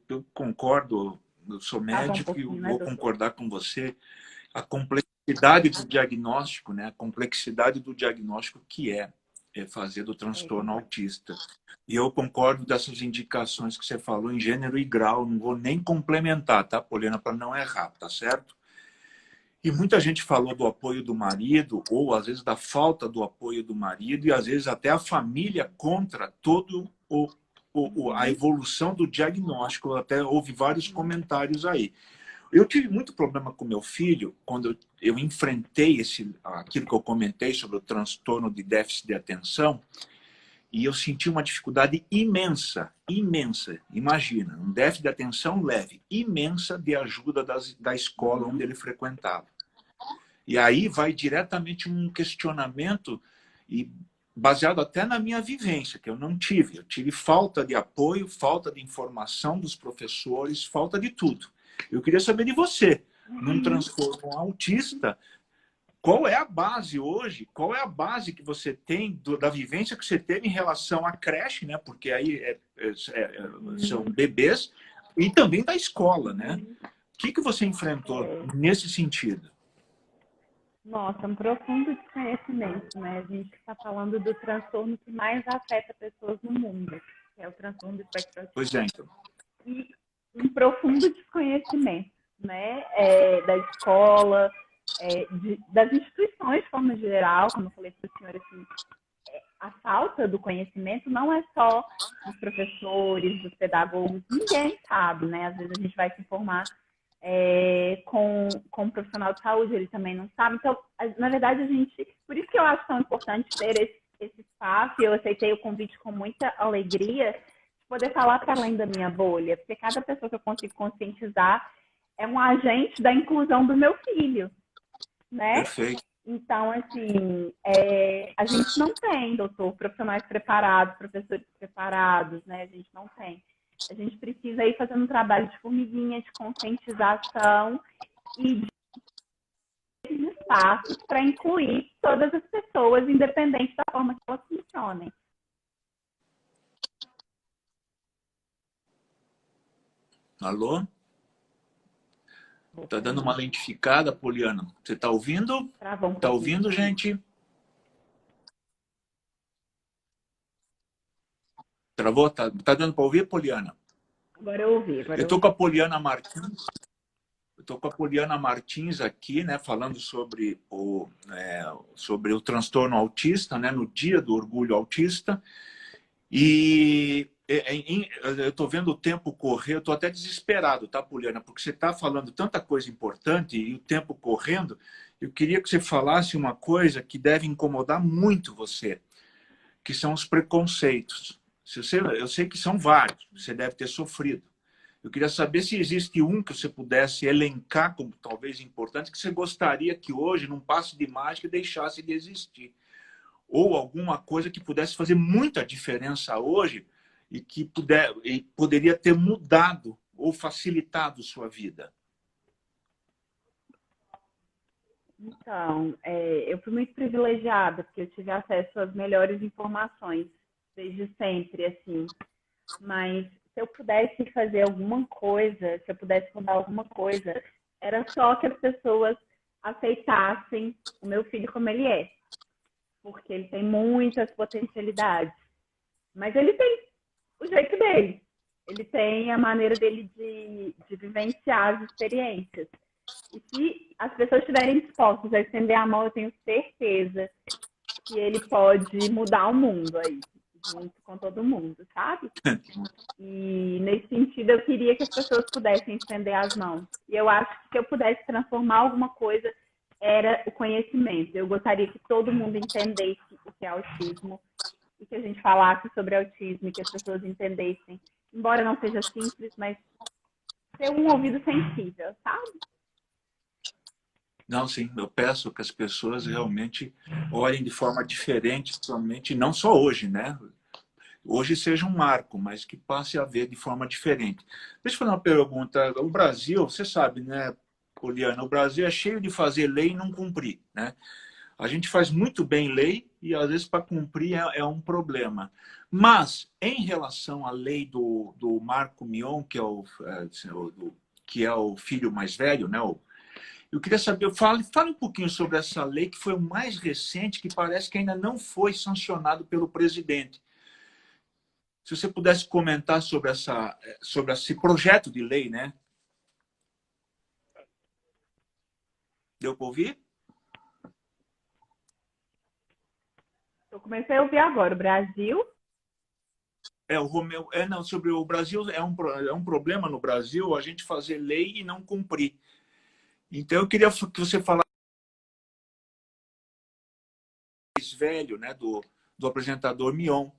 eu concordo, eu sou médico e né, vou doutor? concordar com você. A complexidade do diagnóstico, né, a complexidade do diagnóstico que é fazer do transtorno autista. E eu concordo dessas indicações que você falou em gênero e grau, não vou nem complementar, tá, Poliana, para não errar, tá certo? E muita gente falou do apoio do marido, ou às vezes da falta do apoio do marido, e às vezes até a família contra todo a evolução do diagnóstico. Até houve vários comentários aí. Eu tive muito problema com meu filho quando eu enfrentei aquilo que eu comentei sobre o transtorno de déficit de atenção. E eu senti uma dificuldade imensa, imensa, imagina, um déficit de atenção leve, imensa de ajuda da escola onde ele frequentava. E aí vai diretamente um questionamento, e baseado até na minha vivência, que eu não tive. Eu tive falta de apoio, falta de informação dos professores, falta de tudo. Eu queria saber de você, num transtorno autista, qual é a base hoje? Qual é a base que você tem da vivência que você teve em relação à creche, né? Porque aí são bebês, e também da escola, né? O que você enfrentou nesse sentido? Nossa, um profundo desconhecimento, né? A gente está falando do transtorno que mais afeta pessoas no mundo, que é o transtorno do espectro autista. Pois é, então. E um profundo desconhecimento, né? Da escola, das instituições de forma geral, como eu falei para o senhor, assim, a falta do conhecimento não é só dos professores, dos pedagogos, ninguém sabe, né? Às vezes a gente vai se informar com um profissional de saúde, ele também não sabe. Então, na verdade, por isso que eu acho tão importante ter esse espaço, e eu aceitei o convite com muita alegria, de poder falar para além da minha bolha, porque cada pessoa que eu consigo conscientizar é um agente da inclusão do meu filho, né? Perfeito. Então, assim, a gente não tem, doutor, profissionais preparados, professores preparados, né? A gente não tem. A gente precisa ir fazendo um trabalho de formiguinha, de conscientização e de espaços para incluir todas as pessoas, independente da forma que elas funcionem. Alô? Tá dando uma lentificada, Poliana. Você tá ouvindo? Travou um Tá ouvindo, gente? Travou? Tá dando para ouvir, Poliana? Agora eu ouvi. Eu tô com a Poliana Martins. Eu tô com a Poliana Martins aqui, né, falando sobre o transtorno autista, né, no Dia do Orgulho Autista. E eu estou vendo o tempo correr, eu estou até desesperado, tá, Poliana? Porque você está falando tanta coisa importante e o tempo correndo. Eu queria que você falasse uma coisa que deve incomodar muito você, que são os preconceitos. Eu sei que são vários, você deve ter sofrido. Eu queria saber se existe um que você pudesse elencar como talvez importante, que você gostaria que hoje, num passe de mágica, deixasse de existir. Ou alguma coisa que pudesse fazer muita diferença hoje e que poderia ter mudado ou facilitado sua vida. Então, eu fui muito privilegiada, porque eu tive acesso às melhores informações, desde sempre, assim. Mas se eu pudesse fazer alguma coisa, se eu pudesse mudar alguma coisa, era só que as pessoas aceitassem o meu filho como ele é. Porque ele tem muitas potencialidades. Mas ele tem o jeito dele. Ele tem a maneira dele de vivenciar as experiências. E se as pessoas estiverem dispostas a estender a mão, eu tenho certeza que ele pode mudar o mundo aí, junto com todo mundo, sabe? E nesse sentido, eu queria que as pessoas pudessem estender as mãos. E eu acho que se eu pudesse transformar alguma coisa, era o conhecimento. Eu gostaria que todo mundo entendesse o que é autismo e que a gente falasse sobre autismo e que as pessoas entendessem, embora não seja simples, mas ter um ouvido sensível, sabe? Não, sim, eu peço que as pessoas realmente olhem de forma diferente, somente não só hoje, né? Hoje seja um marco, mas que passe a ver de forma diferente. Deixa eu fazer uma pergunta. O Brasil, você sabe, né, Poliana, o Brasil é cheio de fazer lei e não cumprir, né? A gente faz muito bem lei e, às vezes, para cumprir é um problema. Mas, em relação à lei do Marco Mion, que é o filho mais velho, né? Eu queria saber, fale um pouquinho sobre essa lei, que foi o mais recente, que parece que ainda não foi sancionado pelo presidente. Se você pudesse comentar sobre esse projeto de lei, né? Deu para ouvir? Eu comecei a ouvir agora. O Brasil... O Romeu... não, sobre o Brasil, é um problema no Brasil a gente fazer lei e não cumprir. Então, eu queria que você falasse mais velho, né, do apresentador Mion.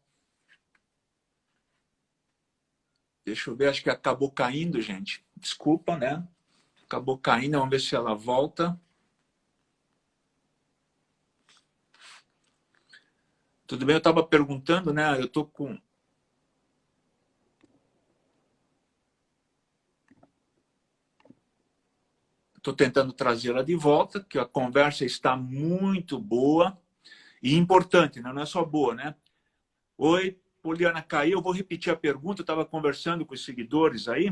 Deixa eu ver, acho que acabou caindo, gente. Desculpa, né? Acabou caindo, vamos ver se ela volta. Tudo bem? Eu estava perguntando, né? Eu estou com... Estou tentando trazê-la de volta, que a conversa está muito boa e importante, né? Não é só boa, né? Oi, Poliana, caiu. Eu vou repetir a pergunta. Eu estava conversando com os seguidores aí.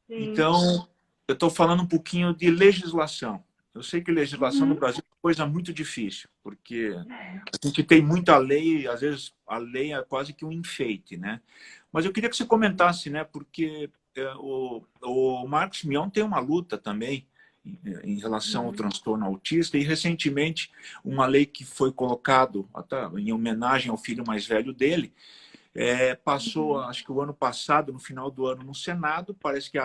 Sim. Então, eu estou falando um pouquinho de legislação. Eu sei que legislação no Brasil é uma coisa muito difícil, porque a gente tem muita lei, e às vezes a lei é quase que um enfeite, né? Mas eu queria que você comentasse, né? Porque o Marcos Mion tem uma luta também em relação ao transtorno autista, e recentemente uma lei que foi colocado até em homenagem ao filho mais velho dele, passou, acho que o ano passado, no final do ano, no Senado. Parece que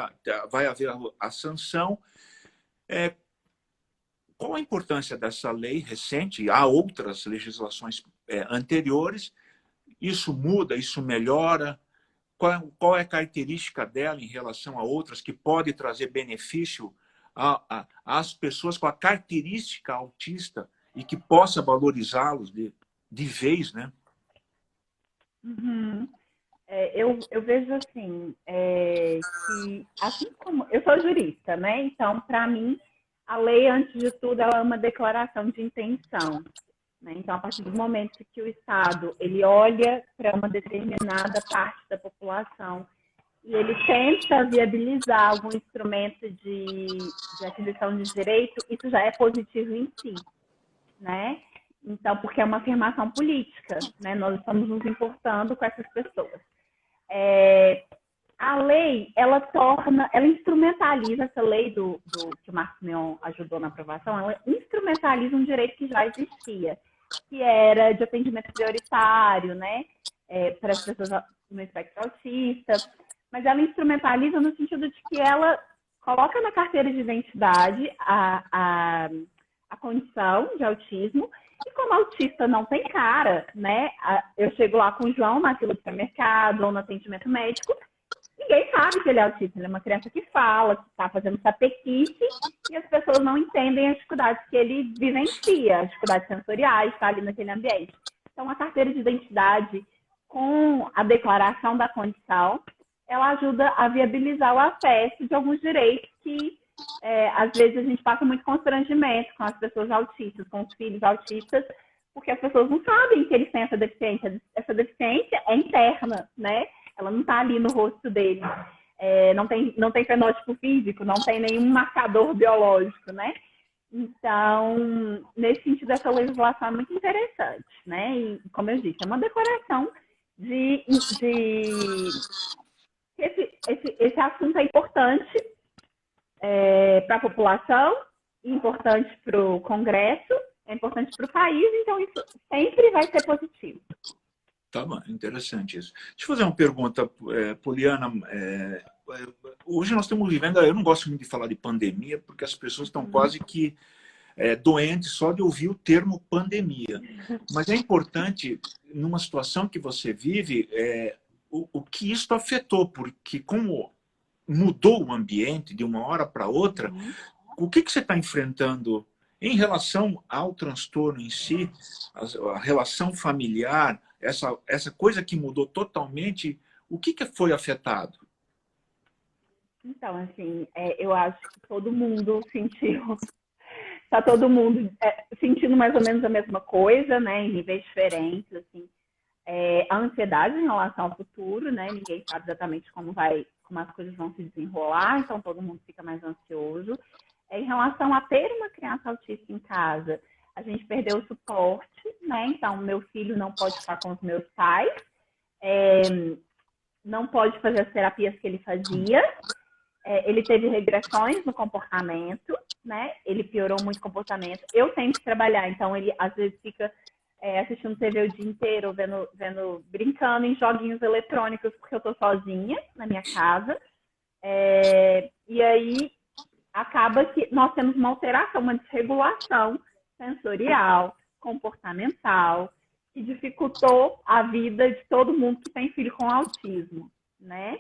vai haver a sanção. Qual a importância dessa lei recente? Há outras legislações anteriores. Isso muda? Isso melhora? Qual é a característica dela em relação a outras que pode trazer benefício às pessoas com a característica autista e que possa valorizá-los de vez, né? Uhum. Eu vejo assim, que assim como eu sou jurista, né? Então, para mim, a lei, antes de tudo, ela é uma declaração de intenção, né? Então, a partir do momento que o Estado ele olha para uma determinada parte da população e ele tenta viabilizar algum instrumento de aquisição de direito, isso já é positivo em si, né? Então, porque é uma afirmação política, né? Nós estamos nos importando com essas pessoas. A lei, ela instrumentaliza essa lei que o Marcos Mion ajudou na aprovação, ela instrumentaliza um direito que já existia, que era de atendimento prioritário, né? Para as pessoas no espectro autista, mas ela instrumentaliza no sentido de que ela coloca na carteira de identidade a condição de autismo. E como autista não tem cara, né? Eu chego lá com o João na fila do supermercado ou no atendimento médico, ninguém sabe que ele é autista. Ele é uma criança que fala, que está fazendo sapequice, e as pessoas não entendem as dificuldades que ele vivencia, as dificuldades sensoriais, está ali naquele ambiente. Então, a carteira de identidade, com a declaração da condição, ela ajuda a viabilizar o acesso de alguns direitos que às vezes a gente passa muito constrangimento com as pessoas autistas, com os filhos autistas, porque as pessoas não sabem que eles têm essa deficiência. Essa deficiência é interna, né? Ela não está ali no rosto deles. Não tem fenótipo físico, não tem nenhum marcador biológico, né? Então, nesse sentido, essa legislação é muito interessante, né? E, como eu disse, é uma declaração de esse assunto é importante para a população, importante para o Congresso, é importante para o país, então isso sempre vai ser positivo. Tá bom, interessante isso. Deixa eu fazer uma pergunta, Poliana. Hoje nós estamos vivendo, eu não gosto muito de falar de pandemia, porque as pessoas estão quase que doentes só de ouvir o termo pandemia. Mas é importante, numa situação que você vive, o que isso afetou, porque como mudou o ambiente de uma hora para outra, o que você está enfrentando em relação ao transtorno em si, a relação familiar, essa coisa que mudou totalmente, o que foi afetado? Então, assim, eu acho que todo mundo sentiu, está todo mundo sentindo mais ou menos a mesma coisa, né, em níveis diferentes, assim. A ansiedade em relação ao futuro, né, ninguém sabe exatamente como as coisas vão se desenrolar, então todo mundo fica mais ansioso. Em relação a ter uma criança autista em casa, a gente perdeu o suporte, né? Então, meu filho não pode ficar com os meus pais, não pode fazer as terapias que ele fazia, ele teve regressões no comportamento, né? Ele piorou muito o comportamento. Eu tenho que trabalhar, então ele às vezes fica assistindo TV o dia inteiro, brincando em joguinhos eletrônicos, porque eu tô sozinha na minha casa. E aí acaba que nós temos uma alteração, uma desregulação sensorial, comportamental, que dificultou a vida de todo mundo que tem filho com autismo, né?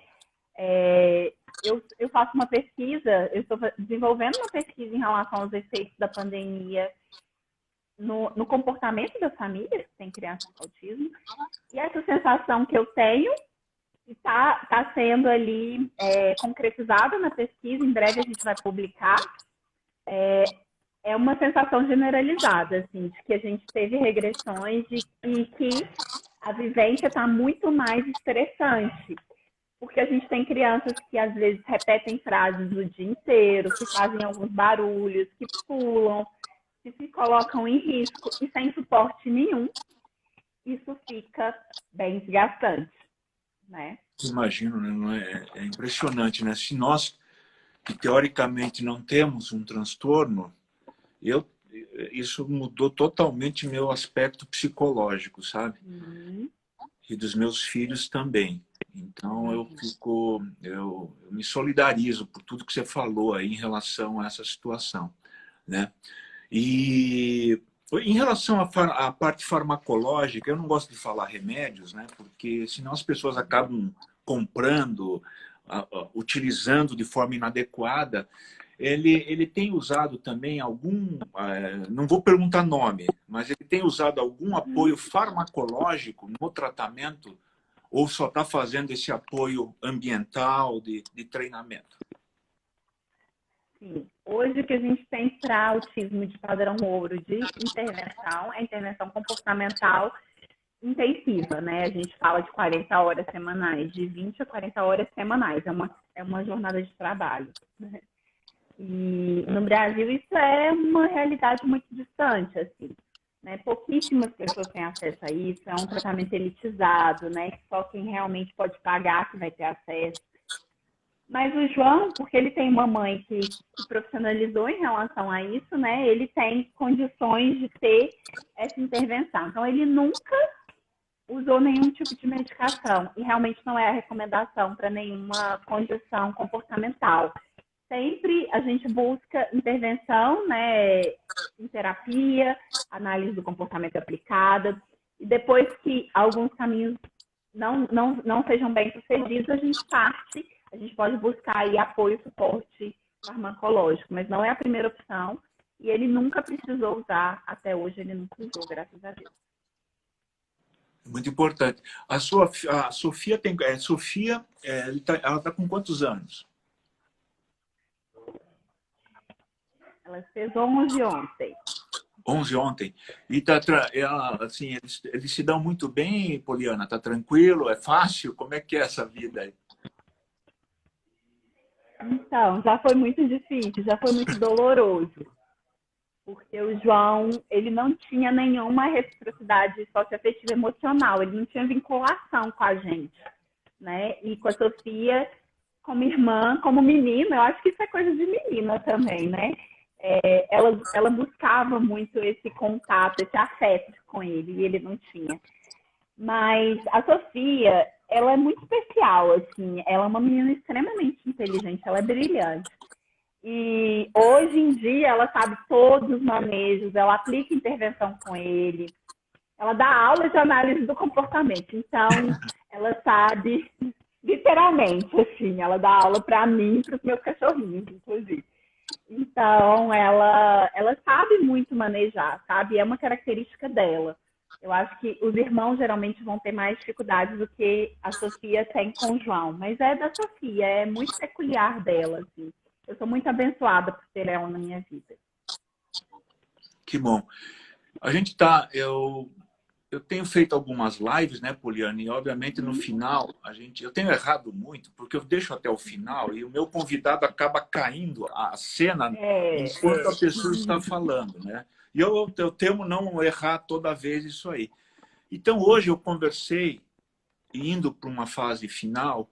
Eu faço uma pesquisa, eu estou desenvolvendo uma pesquisa em relação aos efeitos da pandemia no comportamento das famílias que têm crianças com autismo. E essa sensação que eu tenho está sendo ali concretizada na pesquisa, em breve a gente vai publicar. É uma sensação generalizada, assim, de que a gente teve regressões e que a vivência está muito mais estressante. Porque a gente tem crianças que às vezes repetem frases o dia inteiro, que fazem alguns barulhos, que pulam, que se colocam em risco e sem suporte nenhum. Isso fica bem desgastante, né? Imagino, né? Não é impressionante, né? Se nós, que teoricamente não temos um transtorno, isso mudou totalmente meu aspecto psicológico, sabe? E dos meus filhos também. Então eu me solidarizo por tudo que você falou aí em relação a essa situação, né? E em relação à parte farmacológica, eu não gosto de falar remédios, né? Porque senão as pessoas acabam comprando, utilizando de forma inadequada. Ele tem usado também não vou perguntar nome, mas ele tem usado algum apoio farmacológico no tratamento ou só está fazendo esse apoio ambiental de treinamento? Sim. Hoje o que a gente tem para autismo de padrão ouro de intervenção é intervenção comportamental intensiva, né? A gente fala de 40 horas semanais, de 20 a 40 horas semanais. É uma jornada de trabalho, né? E no Brasil isso é uma realidade muito distante, assim, né? Pouquíssimas pessoas têm acesso a isso, é um tratamento elitizado, né? Que só quem realmente pode pagar que vai ter acesso. Mas o João, porque ele tem uma mãe que se profissionalizou em relação a isso, né? Ele tem condições de ter essa intervenção. Então, ele nunca usou nenhum tipo de medicação e realmente não é a recomendação para nenhuma condição comportamental. Sempre a gente busca intervenção, né, em terapia, análise do comportamento aplicada, e depois que alguns caminhos não sejam bem sucedidos, a gente pode buscar aí apoio, suporte farmacológico, mas não é a primeira opção, e ele nunca precisou usar, até hoje ele nunca usou, graças a Deus. Muito importante. A Sofia ela está com quantos anos? Ela fez 11 ontem. 11 ontem. E assim, eles se dão muito bem, Poliana? Tá tranquilo? É fácil? Como é que é essa vida aí? Então, já foi muito difícil, já foi muito doloroso. Porque o João, ele não tinha nenhuma reciprocidade socioafetiva emocional, ele não tinha vinculação com a gente, né? E com a Sofia, como irmã, como menina, eu acho que isso é coisa de menina também, né? Ela buscava muito esse contato, esse afeto com ele, e ele não tinha. Mas a Sofia, ela é muito especial, assim, ela é uma menina extremamente inteligente, ela é brilhante. E hoje em dia ela sabe todos os manejos, ela aplica intervenção com ele, ela dá aula de análise do comportamento, então ela sabe, literalmente, assim, ela dá aula para mim e para os meus cachorrinhos, inclusive. Então, ela sabe muito manejar, sabe? É uma característica dela. Eu acho que os irmãos geralmente vão ter mais dificuldades do que a Sofia tem com o João. Mas é da Sofia, é muito peculiar dela, assim. Eu sou muito abençoada por ter ela na minha vida. Que bom. A gente eu tenho feito algumas lives, né, Poliana? E obviamente no final eu tenho errado muito, porque eu deixo até o final e o meu convidado acaba caindo a cena enquanto a pessoa está falando, né? E eu temo não errar toda vez isso aí. Então hoje eu conversei, indo para uma fase final,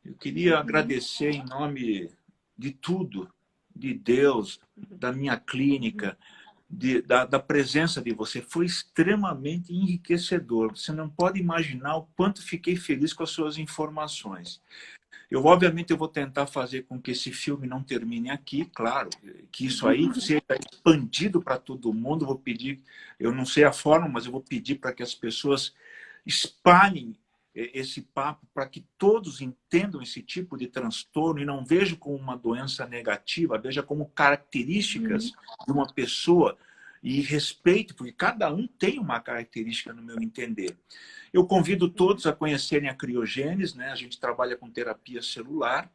eu queria agradecer em nome de tudo, de Deus, da minha clínica, da presença de você. Foi extremamente enriquecedor. Você não pode imaginar o quanto fiquei feliz com as suas informações. Obviamente, eu vou tentar fazer com que esse filme não termine aqui, claro, que isso aí seja expandido para todo mundo. Vou pedir, eu não sei a forma, mas eu vou pedir para que as pessoas espalhem esse papo para que todos entendam esse tipo de transtorno e não vejam como uma doença negativa, veja como características de uma pessoa e respeite, porque cada um tem uma característica, no meu entender. Eu convido todos a conhecerem a criogênese, né? A gente trabalha com terapia celular,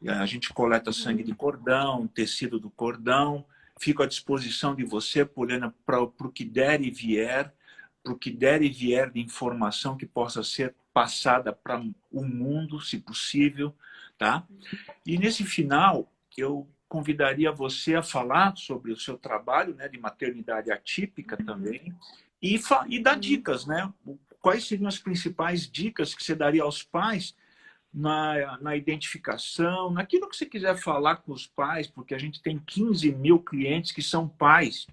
a gente coleta sangue de cordão, tecido do cordão, fico à disposição de você, Poliana, para o que der e vier, para o que der e vier de informação que possa ser passada para o mundo, se possível, tá? E nesse final, eu convidaria você a falar sobre o seu trabalho, né, de maternidade atípica também, e dar dicas, né? Quais seriam as principais dicas que você daria aos pais na identificação, naquilo que você quiser falar com os pais, porque a gente tem 15 mil clientes que são pais,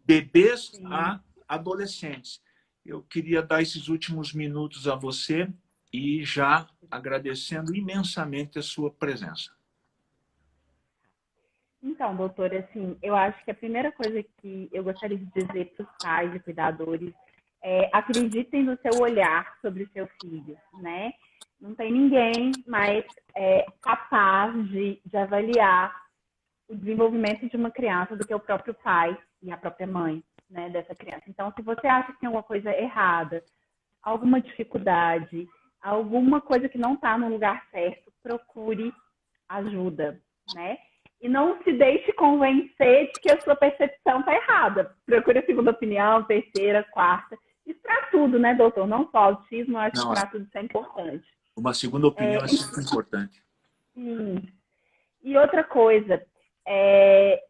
bebês a adolescentes. Eu queria dar esses últimos minutos a você e já agradecendo imensamente a sua presença. Então, doutor, assim, eu acho que a primeira coisa que eu gostaria de dizer para os pais e cuidadores é acreditem no seu olhar sobre o seu filho, né? Não tem ninguém mais capaz de avaliar o desenvolvimento de uma criança do que o próprio pai e a própria mãe, né, dessa criança. Então, se você acha que tem alguma coisa errada, alguma dificuldade, alguma coisa que não está no lugar certo, procure ajuda, né? E não se deixe convencer de que a sua percepção está errada. Procure a segunda opinião, terceira, quarta. Isso para tudo, né, doutor? Não só autismo, eu acho que para tudo isso é importante. Uma segunda opinião é sempre importante. Sim. E outra coisa,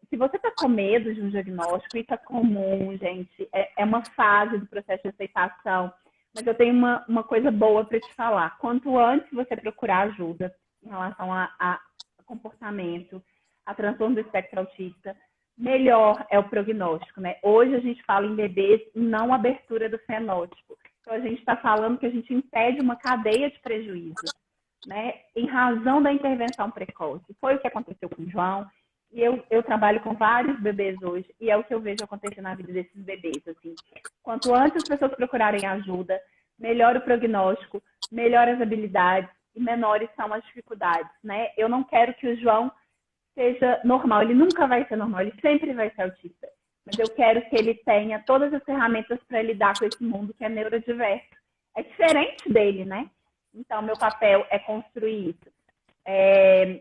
se você está com medo de um diagnóstico, isso é comum, gente. É uma fase do processo de aceitação. Mas eu tenho uma coisa boa para te falar. Quanto antes você procurar ajuda em relação a comportamento, a transtorno do espectro autista, melhor é o prognóstico, né? Hoje a gente fala em bebês e não abertura do fenótipo. Então a gente está falando que a gente impede uma cadeia de prejuízo, né? Em razão da intervenção precoce. Foi o que aconteceu com o João. E eu trabalho com vários bebês hoje e é o que eu vejo acontecer na vida desses bebês. Assim. Quanto antes as pessoas procurarem ajuda, melhor o prognóstico, melhor as habilidades e menores são as dificuldades, né? Eu não quero que o João seja normal, ele nunca vai ser normal, ele sempre vai ser autista. Mas eu quero que ele tenha todas as ferramentas para lidar com esse mundo que é neurodiverso. É diferente dele, né? Então, meu papel é construir isso.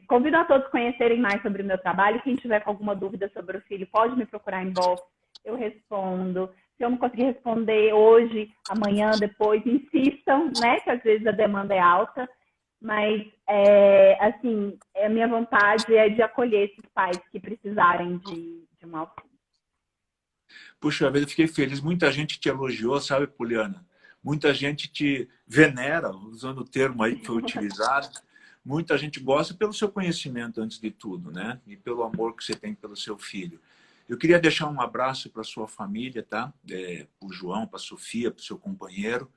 Convido a todos a conhecerem mais sobre o meu trabalho. Quem tiver com alguma dúvida sobre o filho, pode me procurar em inbox, eu respondo. Se eu não conseguir responder hoje, amanhã, depois, insistam, né? Que às vezes a demanda é alta. Mas, assim, a minha vontade é de acolher esses pais que precisarem de um auxílio. Puxa vida, eu fiquei feliz. Muita gente te elogiou, sabe, Poliana? Muita gente te venera, usando o termo aí que foi utilizado. Muita gente gosta pelo seu conhecimento, antes de tudo, né? E pelo amor que você tem pelo seu filho. Eu queria deixar um abraço para a sua família, tá? Para o João, para a Sofia, para o seu companheiro.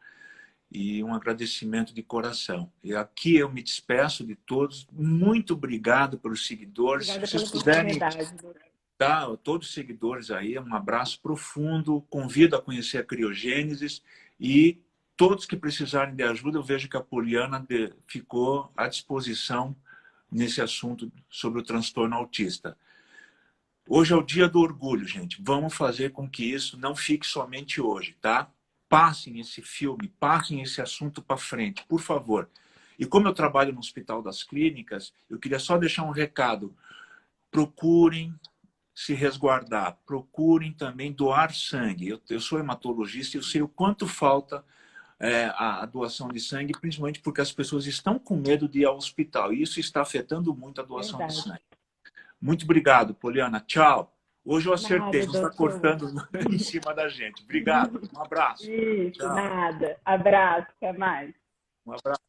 E um agradecimento de coração. E aqui eu me despeço de todos. Muito obrigado pelos seguidores. Obrigada Se vocês pela puderem, oportunidade. tá? Todos os seguidores aí, um abraço profundo. Convido a conhecer a Criogênesis e todos que precisarem de ajuda, eu vejo que a Poliana ficou à disposição nesse assunto sobre o transtorno autista. Hoje é o dia do orgulho, gente. Vamos fazer com que isso não fique somente hoje, tá? Passem esse filme, passem esse assunto para frente, por favor. E como eu trabalho no Hospital das Clínicas, eu queria só deixar um recado. Procurem se resguardar, procurem também doar sangue. Eu sou hematologista e eu sei o quanto falta a doação de sangue, principalmente porque as pessoas estão com medo de ir ao hospital. E isso está afetando muito a doação de sangue. Muito obrigado, Poliana. Tchau. Hoje eu acertei, não está cortando em cima da gente. Obrigado, um abraço. Isso, tchau. Nada. Abraço, até mais. Um abraço.